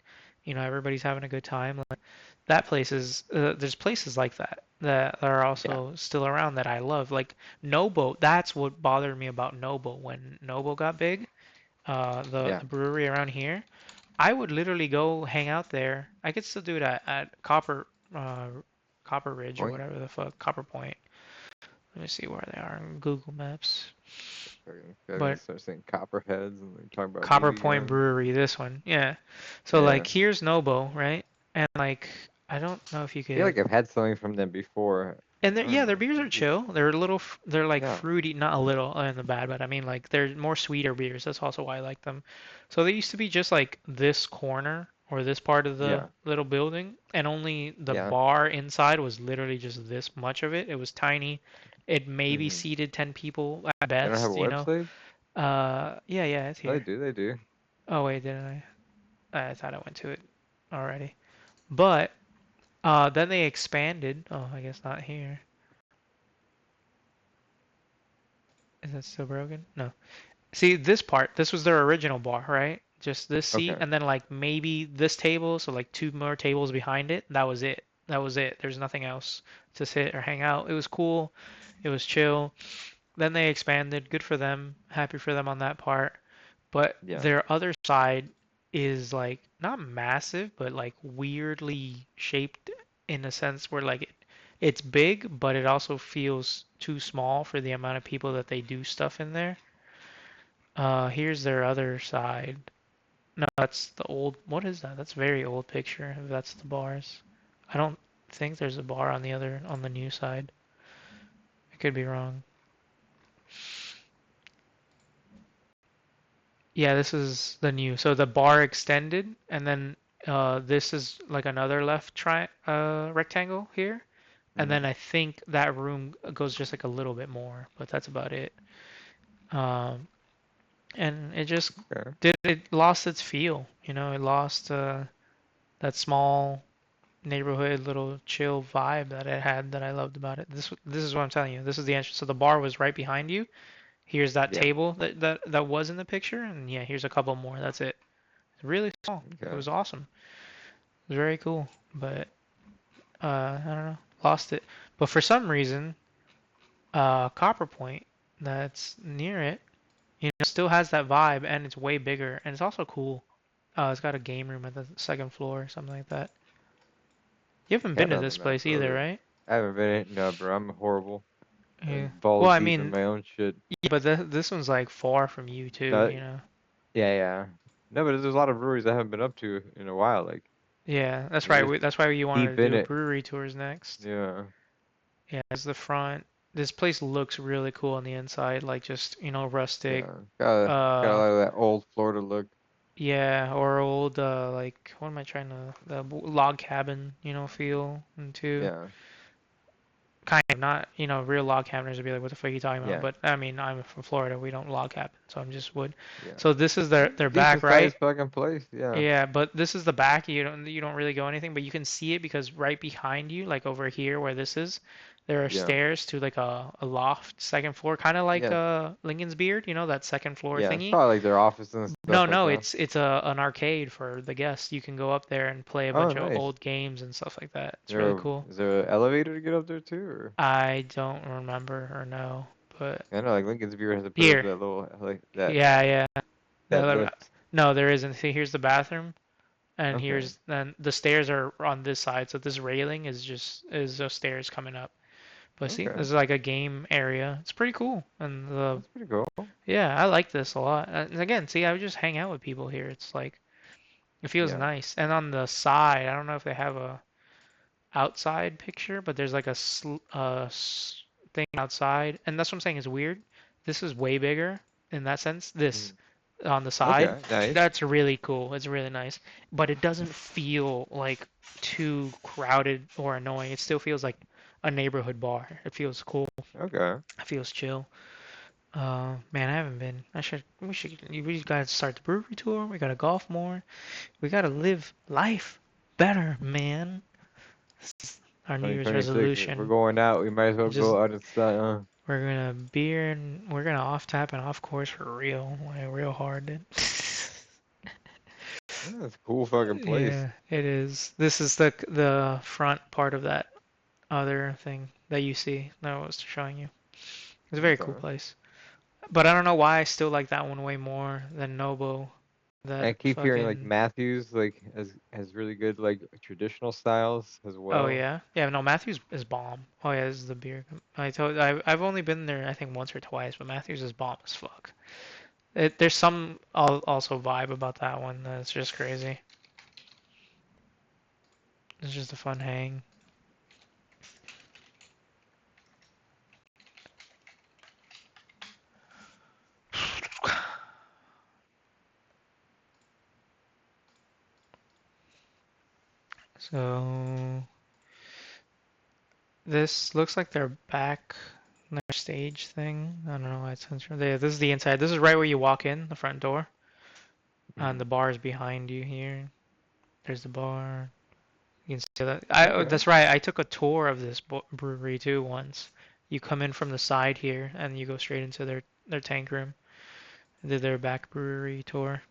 everybody's having a good time. Like, that place is there's places like that are Yeah. also still around that I love. Like Nobo, that's what bothered me about Nobo when Nobo got big. The Yeah. brewery around here. I would literally go hang out there. I could still do it at uh, Copper Ridge or Point. whatever the fuck, Copper Point. Let me see where they are on Google Maps. Fucking gonna But start saying copperheads and like talking about Copper meat Point again. Brewery, this one, yeah. So Yeah. like here's Nobo, right? And like I don't know if you I feel could. like I've had something from them before. And I don't yeah, their know. beers are chill. They're a little, they're like Yeah. fruity, not a little in the bad, but I mean like they're more sweeter beers. That's also why I like them. So they used to be just like this corner or this part of the Yeah. little building, and only the Yeah. bar inside was literally just this much of it. It was tiny. It maybe Hmm. seated 10 people at They don't have a best. website? Yeah, it's Oh, they here. do. They do. Oh wait, didn't I? I thought I went to it already. But then they expanded. Oh, I guess not here. Is that still broken? No. See, this part, this was their original bar, right? Just this seat, Okay. and then like maybe this table, so like two more tables behind it. That was it. That was it. There's nothing else to sit or hang out. It was cool. It was chill. Then they expanded. Good for them. Happy for them on that part. But Yeah. their other side is like not massive, but like weirdly shaped in a sense where like it's big, but it also feels too small for the amount of people that they do stuff in there. Here's their other side. No, that's the old. What is that? That's a very old picture. If that's the bars. I don't think there's a bar on the new side. I could be wrong. Yeah, this is the new. So the bar extended, and then this is like another left rectangle here, and then Hmm. I think that room goes just like a little bit more, but that's about it. Um, and it just Okay. it lost its feel. It lost that small neighborhood little chill vibe that it had that I loved about it. This is what I'm telling you. This is the entrance. So the bar was right behind you. Here's that Yeah. table that was in the picture, and yeah, here's a couple more. That's it. It's really small. It Okay. was awesome. It was very cool, but I don't know, lost it. But for some reason, Copper Point, that's near it, still has that vibe, and it's way bigger, and it's also cool. It's got a game room at the second floor, or something like that. You haven't been Kind to of on the this map, place either, brother. right? I haven't been in. No, bro. I'm horrible. Yeah. And balls Well, I deep in mean, my own shit. yeah, but this one's like far from you too, No, you know. yeah, yeah. No, but there's a lot of breweries I haven't been up to in a while. Like, Yeah, that's they're right. just That's why you wanted deep to in do it. brewery tours next. Yeah. Yeah, as the front. This place looks really cool on the inside, like just, rustic. Yeah. Got a Uh, lot of that old Florida look. yeah, or old, like, what am I trying to, the log cabin, feel and too. Yeah. Kind of not, real log cabiners would be like, what the fuck are you talking about? Yeah. But I mean, I'm from Florida. We don't log cabin. so I'm just wood. Yeah. So this is their back, Decent right? sized fucking place. Yeah. Yeah, but this is the back. You don't really go anything, but you can see it because right behind you, like over here where this is, there are Yeah. stairs to like a loft, second floor, kind of like Yeah. Lincoln's Beard, you know, that second floor Yeah. It's thingy. probably like their office and No, stuff like no, that. it's a an arcade for the guests. You can go up there and play a Oh, bunch of nice. old games and stuff like that. It's really There, cool. is there an elevator to get up there too, or I don't remember or know, but I know like Lincoln's Beer has to put up here, that little like that yeah, yeah. that No, lift. no, there isn't. See, here's the bathroom. And Okay. here's then the stairs are on this side, so this railing is the stairs coming up. But see, Okay. this is like a game area. It's pretty cool, and the That's pretty cool. yeah, I like this a lot. And again, see, I would just hang out with people here. It's like it feels Yeah. nice. And on the side, I don't know if they have a outside picture, but there's like a thing outside, and that's what I'm saying is weird. This is way bigger in that sense. This Mm. on the side. Okay. Nice. That's really cool. It's really nice. But it doesn't feel like too crowded or annoying. It still feels like a neighborhood bar. It feels cool. Okay. It feels chill. Man, I haven't been. We gotta start the brewery tour. We gotta golf more. We gotta live life better, man. Our New Year's 2026. We're resolution. going out. We might as well Just go out and start. we're gonna beer and we're gonna off tap and off course for real, like real hard, dude. That's a cool fucking place. Yeah, it is. This is the front part of that other thing that you see that I was showing you. It's a very cool Okay. place. But I don't know why I still like that one way more than Nobo. I That keep hearing like fucking Matthews like has really good like traditional styles as oh well. yeah. Yeah, no, Matthews is bomb. Oh yeah, this is the beer. I've only been there I think once or twice, but Matthews is bomb as fuck. There's some also vibe about that one that's just crazy. It's just a fun hang. So this looks like their back, their stage thing. I don't know why it's censored. This is the inside. This is right where you walk in, the front door. And Mhm. the bar is behind you here. There's the bar. You can see that. Okay. That's right. I took a tour of this brewery too once. You come in from the side here, and you go straight into their tank room. I did their back brewery tour.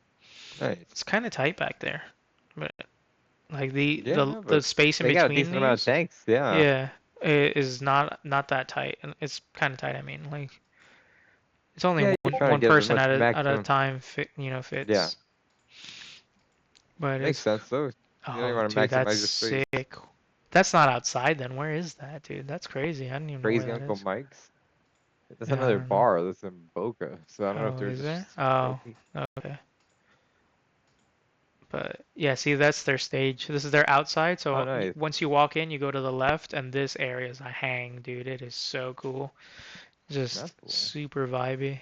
Nice. It's kind of tight back there, but like the Yeah, the but space in they got a between decent amount of these, tanks. Yeah. yeah, it is not that tight, and it's kind of tight. I mean, like it's only Yeah, you're trying to one get as person much at a maximum. time Yeah. fits, but Makes it's sense though. You know, you oh want to dude, that's maximize your space. sick. That's not outside then. Where is that, dude? That's crazy. I don't even know where Crazy that Uncle is. Mike's. That's Yeah, I another don't know. bar that's in Boca. So I don't know if Oh, they're is there? just Oh, smoky. okay. But yeah, see, that's their stage. This is their outside. Oh, So nice. once you walk in, you go to the left, and this area is a hang, dude. It is so cool. Just That's cool. super vibey.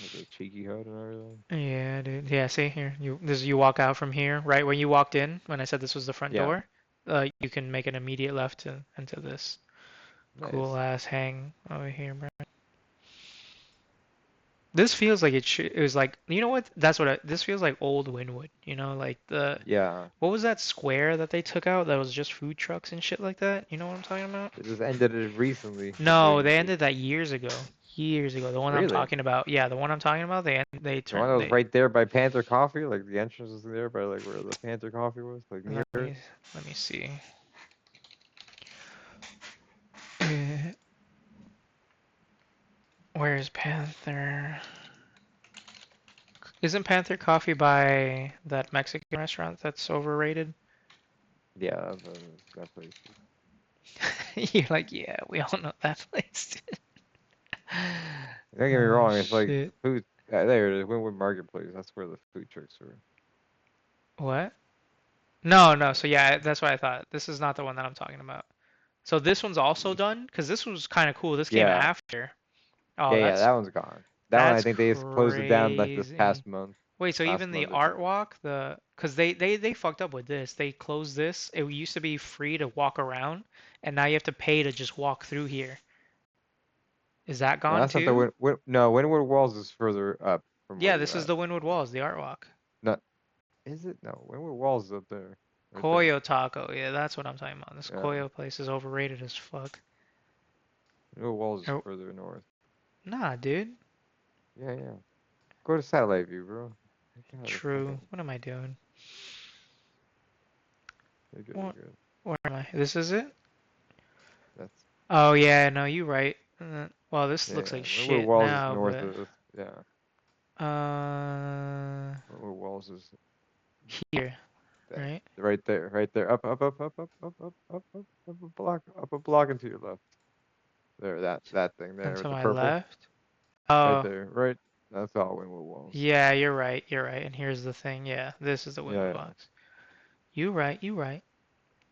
Like a cheeky hut and everything. Yeah, dude. Yeah, see here. You walk out from here, right when you walked in, when I said this was the front Yeah. door. You can make an immediate left into this cool Nice. ass hang over here, bro. This feels like it was like you know what? This feels like old Wynwood. You know, like the Yeah. what was that square that they took out that was just food trucks and shit like that? You know what I'm talking about? They just ended it recently with No, they Wynwood. ended that years ago. Years ago. The one I'm Really? talking about. Yeah, the one I'm talking about. They The one turned that was they right there by Panther Coffee, like the entrance was there by like where the Panther Coffee was, like near let it. me see. Uh, Where's Panther? Isn't Panther Coffee by that Mexican restaurant that's overrated? Yeah, that place. You're like, yeah, we all know that place. Don't get me Oh wrong, it's like shit. food. There it is, Wynwood Marketplace. That's where the food trucks were. What? No, no. So yeah, that's what I thought. This is not the one that I'm talking about. So this one's also done because this was kind of cool. This came Yeah, after. Oh, yeah, that one's gone. That one, I that's think they just closed it down like this crazy. past month, Wait, so last even the month or art something. walk, because they fucked up with this. They closed this. It used to be free to walk around, and now you have to pay to just walk through here. Is that No, gone that's not the too? no, Wynwood Walls is further up. from Yeah, where this you're is at. the Wynwood Walls, the art walk. Not is it? No, Windward Walls is up there. Right there. Koyo Taco. Yeah, that's what I'm talking about. This Yeah. Koyo place is overrated as fuck. Windward Walls is Oh, further north. nah, dude. Yeah, yeah. Go to satellite view, bro. God, it's True. fucking. What am I doing? You're good. What? You're good. Where am I? This is it? That's Oh yeah, no, you right. Well, this yeah, looks yeah. like Windward shit Walls is now, north but of this. Yeah. uh, Windward Walls is here, that. right? Right there. Right there. Up, up, up, up, up, up, up, up, up, up a block. Up a block and to your left. There. That thing And there to with the my purple. left. Right Oh, there. Right. That's all Windward Walls. yeah, you're right. You're right. And here's the thing. Yeah, this is the Yeah, window yeah. box. You right. You right.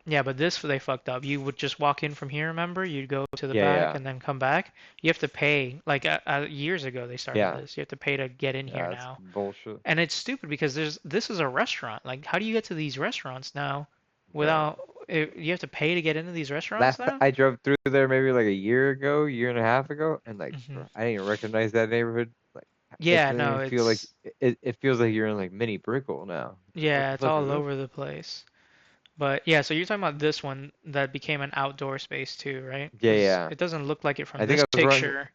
Yeah, but this they fucked up. You would just walk in from here, remember? You'd go to the Yeah, back yeah. and then come back. You have to pay. Like years ago, they started Yeah. this. You have to pay to get in here Yeah, that's now. bullshit. And it's stupid because this is a restaurant. Like, how do you get to these restaurants now Yeah. without you have to pay to get into these restaurants Last now? I drove through there maybe like a year ago, year and a half ago, and like Hmm. bro, I didn't even recognize that neighborhood. Like it Yeah, doesn't no, even feel like it's it feels like you're in like mini Brickell now. What yeah, the it's fuck is all this? over the place. But yeah, so you're talking about this one that became an outdoor space too, right? Yeah, Because yeah. it doesn't look like it I from think this I was running. picture,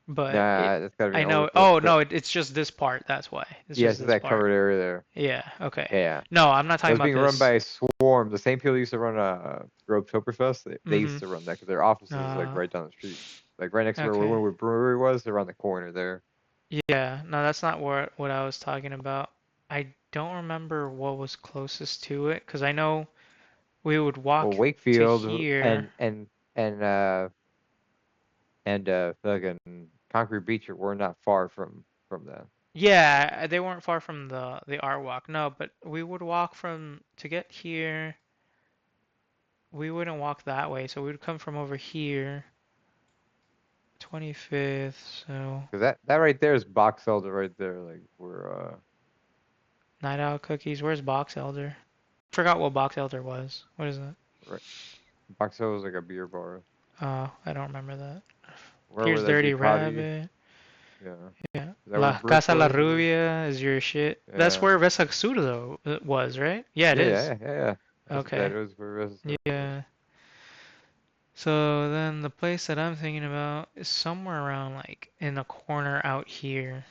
but Nah, that's gotta be I an older know. clip. Oh no, it's just this part. That's why. It's Yeah, just it's this that part. covered area there. Yeah. Okay. Yeah, yeah. No, I'm not That talking was about being run this. by a swarm. The same people that used to run Oktoberfest. They Mm-hmm. used to run that because their office is like Uh, right down the street, like right next to where okay. Winwood Brewery was. They're on the corner there. Yeah. No, that's not what I was talking about. I don't remember what was closest to it because I know we would Well, walk to Wakefield here. and fucking Concrete Beach were not far from that. Yeah, they weren't far from the art walk. No, but we would walk from to get here. We wouldn't walk that way, so we would come from over here, 25th. So Cause that right there is Box Elder right there. Like we're Night Owl Cookies. Where's Box Elder? Forgot what Box Elder was. What is that? right. Box Elder is like a beer bar. Oh, I don't remember that. Wherever Here's that Dirty Ducati. Rabbit. Yeah. Yeah. Is that where La Brick Casa La was? Or? Rubia is your shit. That's Yeah. where Vesagsudo was, right? Yeah, it Yeah, is. yeah, yeah, yeah. That Okay. was where it was. Yeah. So then the place that I'm thinking about is somewhere around like in the corner out here.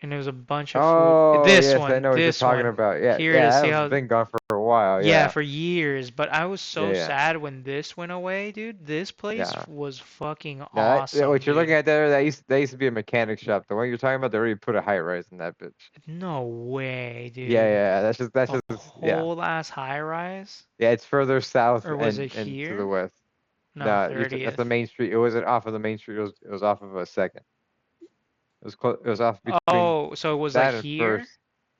And there's a bunch of food. Oh This yes, I one, know what you're this talking one. about. Yeah, Here it is. yeah, See that was how, been gone for a while. yeah, Yeah, for years. But I was yeah, so yeah, sad when this went away, dude. This place yeah. was fucking No, awesome, what you're looking dude. at there, that used to be a mechanic shop. The one you're talking about, they already put a high rise in that bitch. No way, Yeah, dude. yeah, that's A just yeah, whole ass high rise? yeah. It's further south Or was it and to the here? west. No, No, that's 30th. the main street. It wasn't off of the main street. It was off of a second. It was close. It was off between Oh, so it was like that and here? first.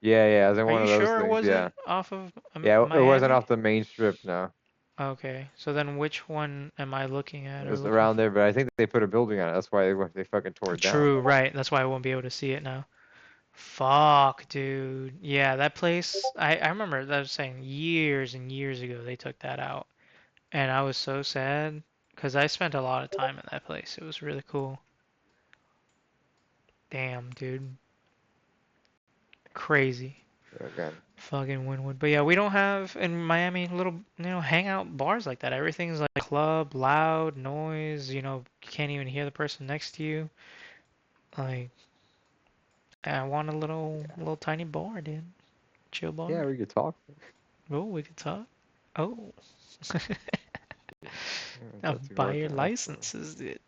Yeah, yeah. It was in Are one you of those sure it things. Yeah, wasn't off of yeah. It wasn't Miami? off the main strip. No, Okay, so then which one am I looking at it or was looking around for? there. But I think they put a building on it. That's why they fucking tore it down. True, right. That's why I won't be able to see it now. Fuck, dude. Yeah, that place, I remember that was saying years and years ago they took that out. And I was so sad because I spent a lot of time in that place. It was really cool. Damn, dude. Crazy. Again. Fucking Wynwood. But yeah, we don't have in Miami little, hangout bars like that. Everything's like club, loud, noise, you can't even hear the person next to you. Like, I want a little tiny bar, dude. Chill Yeah, bar. we could talk. Oh, we could talk. Oh. Yeah, it's I'll not too buy hard your to ask for. licenses, dude.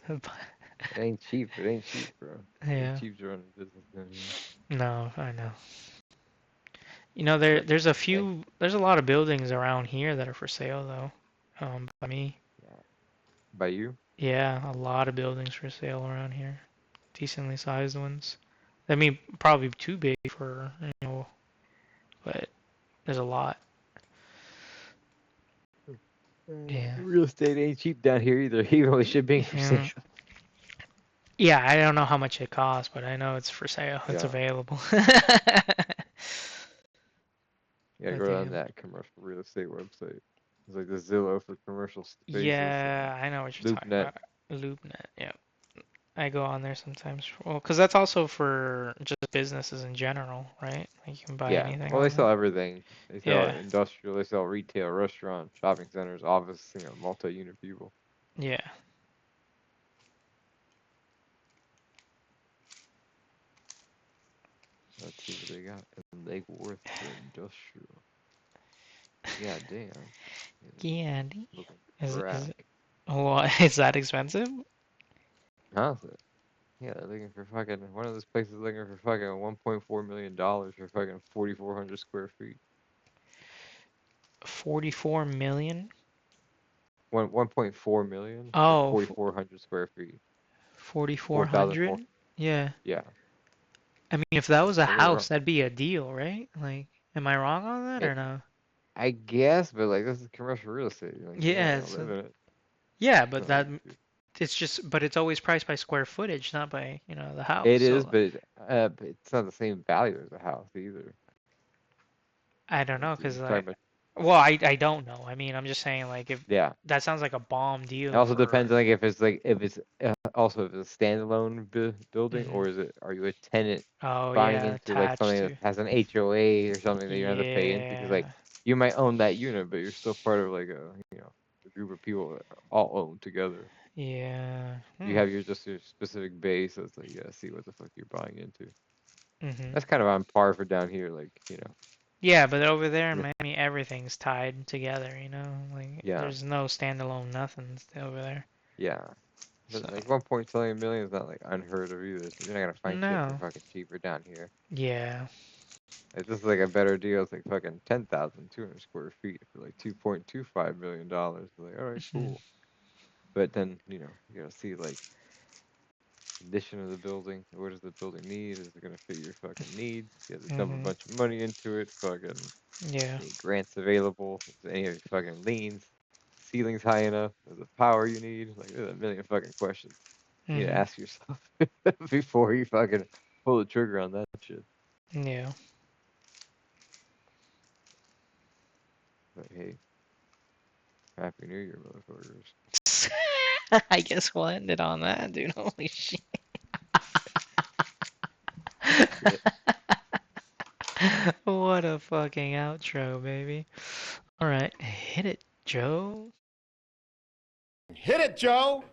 It ain't cheap. It ain't cheap, bro. It ain't Yeah. cheap to run a business down here. No, I know. Like, There's a lot of buildings around here that are for sale though. By me. yeah. By you? Yeah, a lot of buildings for sale around here. Decently sized ones. I mean, probably too big for, but there's a lot. Yeah. Real estate ain't cheap down here either, even with shit being for sale. Yeah. Yeah, I don't know how much it costs, but I know it's for sale. It's Yeah. available. You gotta But go on damn. that commercial real estate website. It's like the Zillow for commercial spaces. Yeah, I know what you're talking LoopNet. about. LoopNet, yeah. I go on there sometimes. Well, because that's also for just businesses in general, right? Like you can buy Yeah. anything Well, they on sell there. everything. They sell Yeah, industrial. They sell retail, restaurant, shopping centers, office. Multi-unit people. yeah. Let's see what they got in Lake Worth for industrial. Yeah, damn. Candy. Looking Is it? crack. What? Is that expensive? Huh? Yeah, they're looking for fucking one of those places looking for fucking $1.4 million for fucking 4,400 square feet. 44 million? 1.4 million for Oh, 4,400 square feet. 4,400. 4,400? Yeah. Yeah. I mean, if that was a Don't get me house, wrong. that'd be a deal, right? Like, am I wrong on that I, or no? I guess, but like this is commercial real estate. Like you're not Yeah, gonna live in it. yeah, but So, like, but it's always priced by square footage, not by, the house. it is, So but it's not the same value as a house either. I don't Like know, you're 'cause talking about, well, I don't know. I mean, I'm just saying like if yeah. that sounds like a bomb It deal also depends for. like if it's also if it's a standalone building Mhm. or are you a tenant Oh buying yeah, into like attached something that to. has an HOA or something that you have to pay into because like Yeah. you might own that unit but you're still part of like a group of people that all own together. Yeah. You have your specific base, so it's like you gotta see what the fuck you're buying into. Mhm. That's kind of on par for down here, like Yeah, but over there in yeah, Miami, everything's tied together, you know? Like yeah, there's no standalone nothings over there. yeah. So, But like 1.7 million is not like unheard of either. You're not gonna find shit for no. fucking cheaper down here. Yeah. It's just like a better deal. It's like fucking 10,200 square feet for like $2.25 million. Like, all right, Mhm. cool. But then, you gotta see like condition of the building. What does the building need? Is it gonna fit your fucking needs? You have to dump a Mhm. bunch of money into it. Fucking Yeah. any grants available? Is there any fucking liens? Ceilings high enough? Is the power you need? Like, there's a million fucking questions you need to Mhm. ask yourself before you fucking pull the trigger on that shit. Yeah. But hey, Happy New Year, motherfuckers. I guess we'll end it on that, dude. Holy shit. Shit. What a fucking outro, baby. All right, hit it, Joe. Hit it, Joe!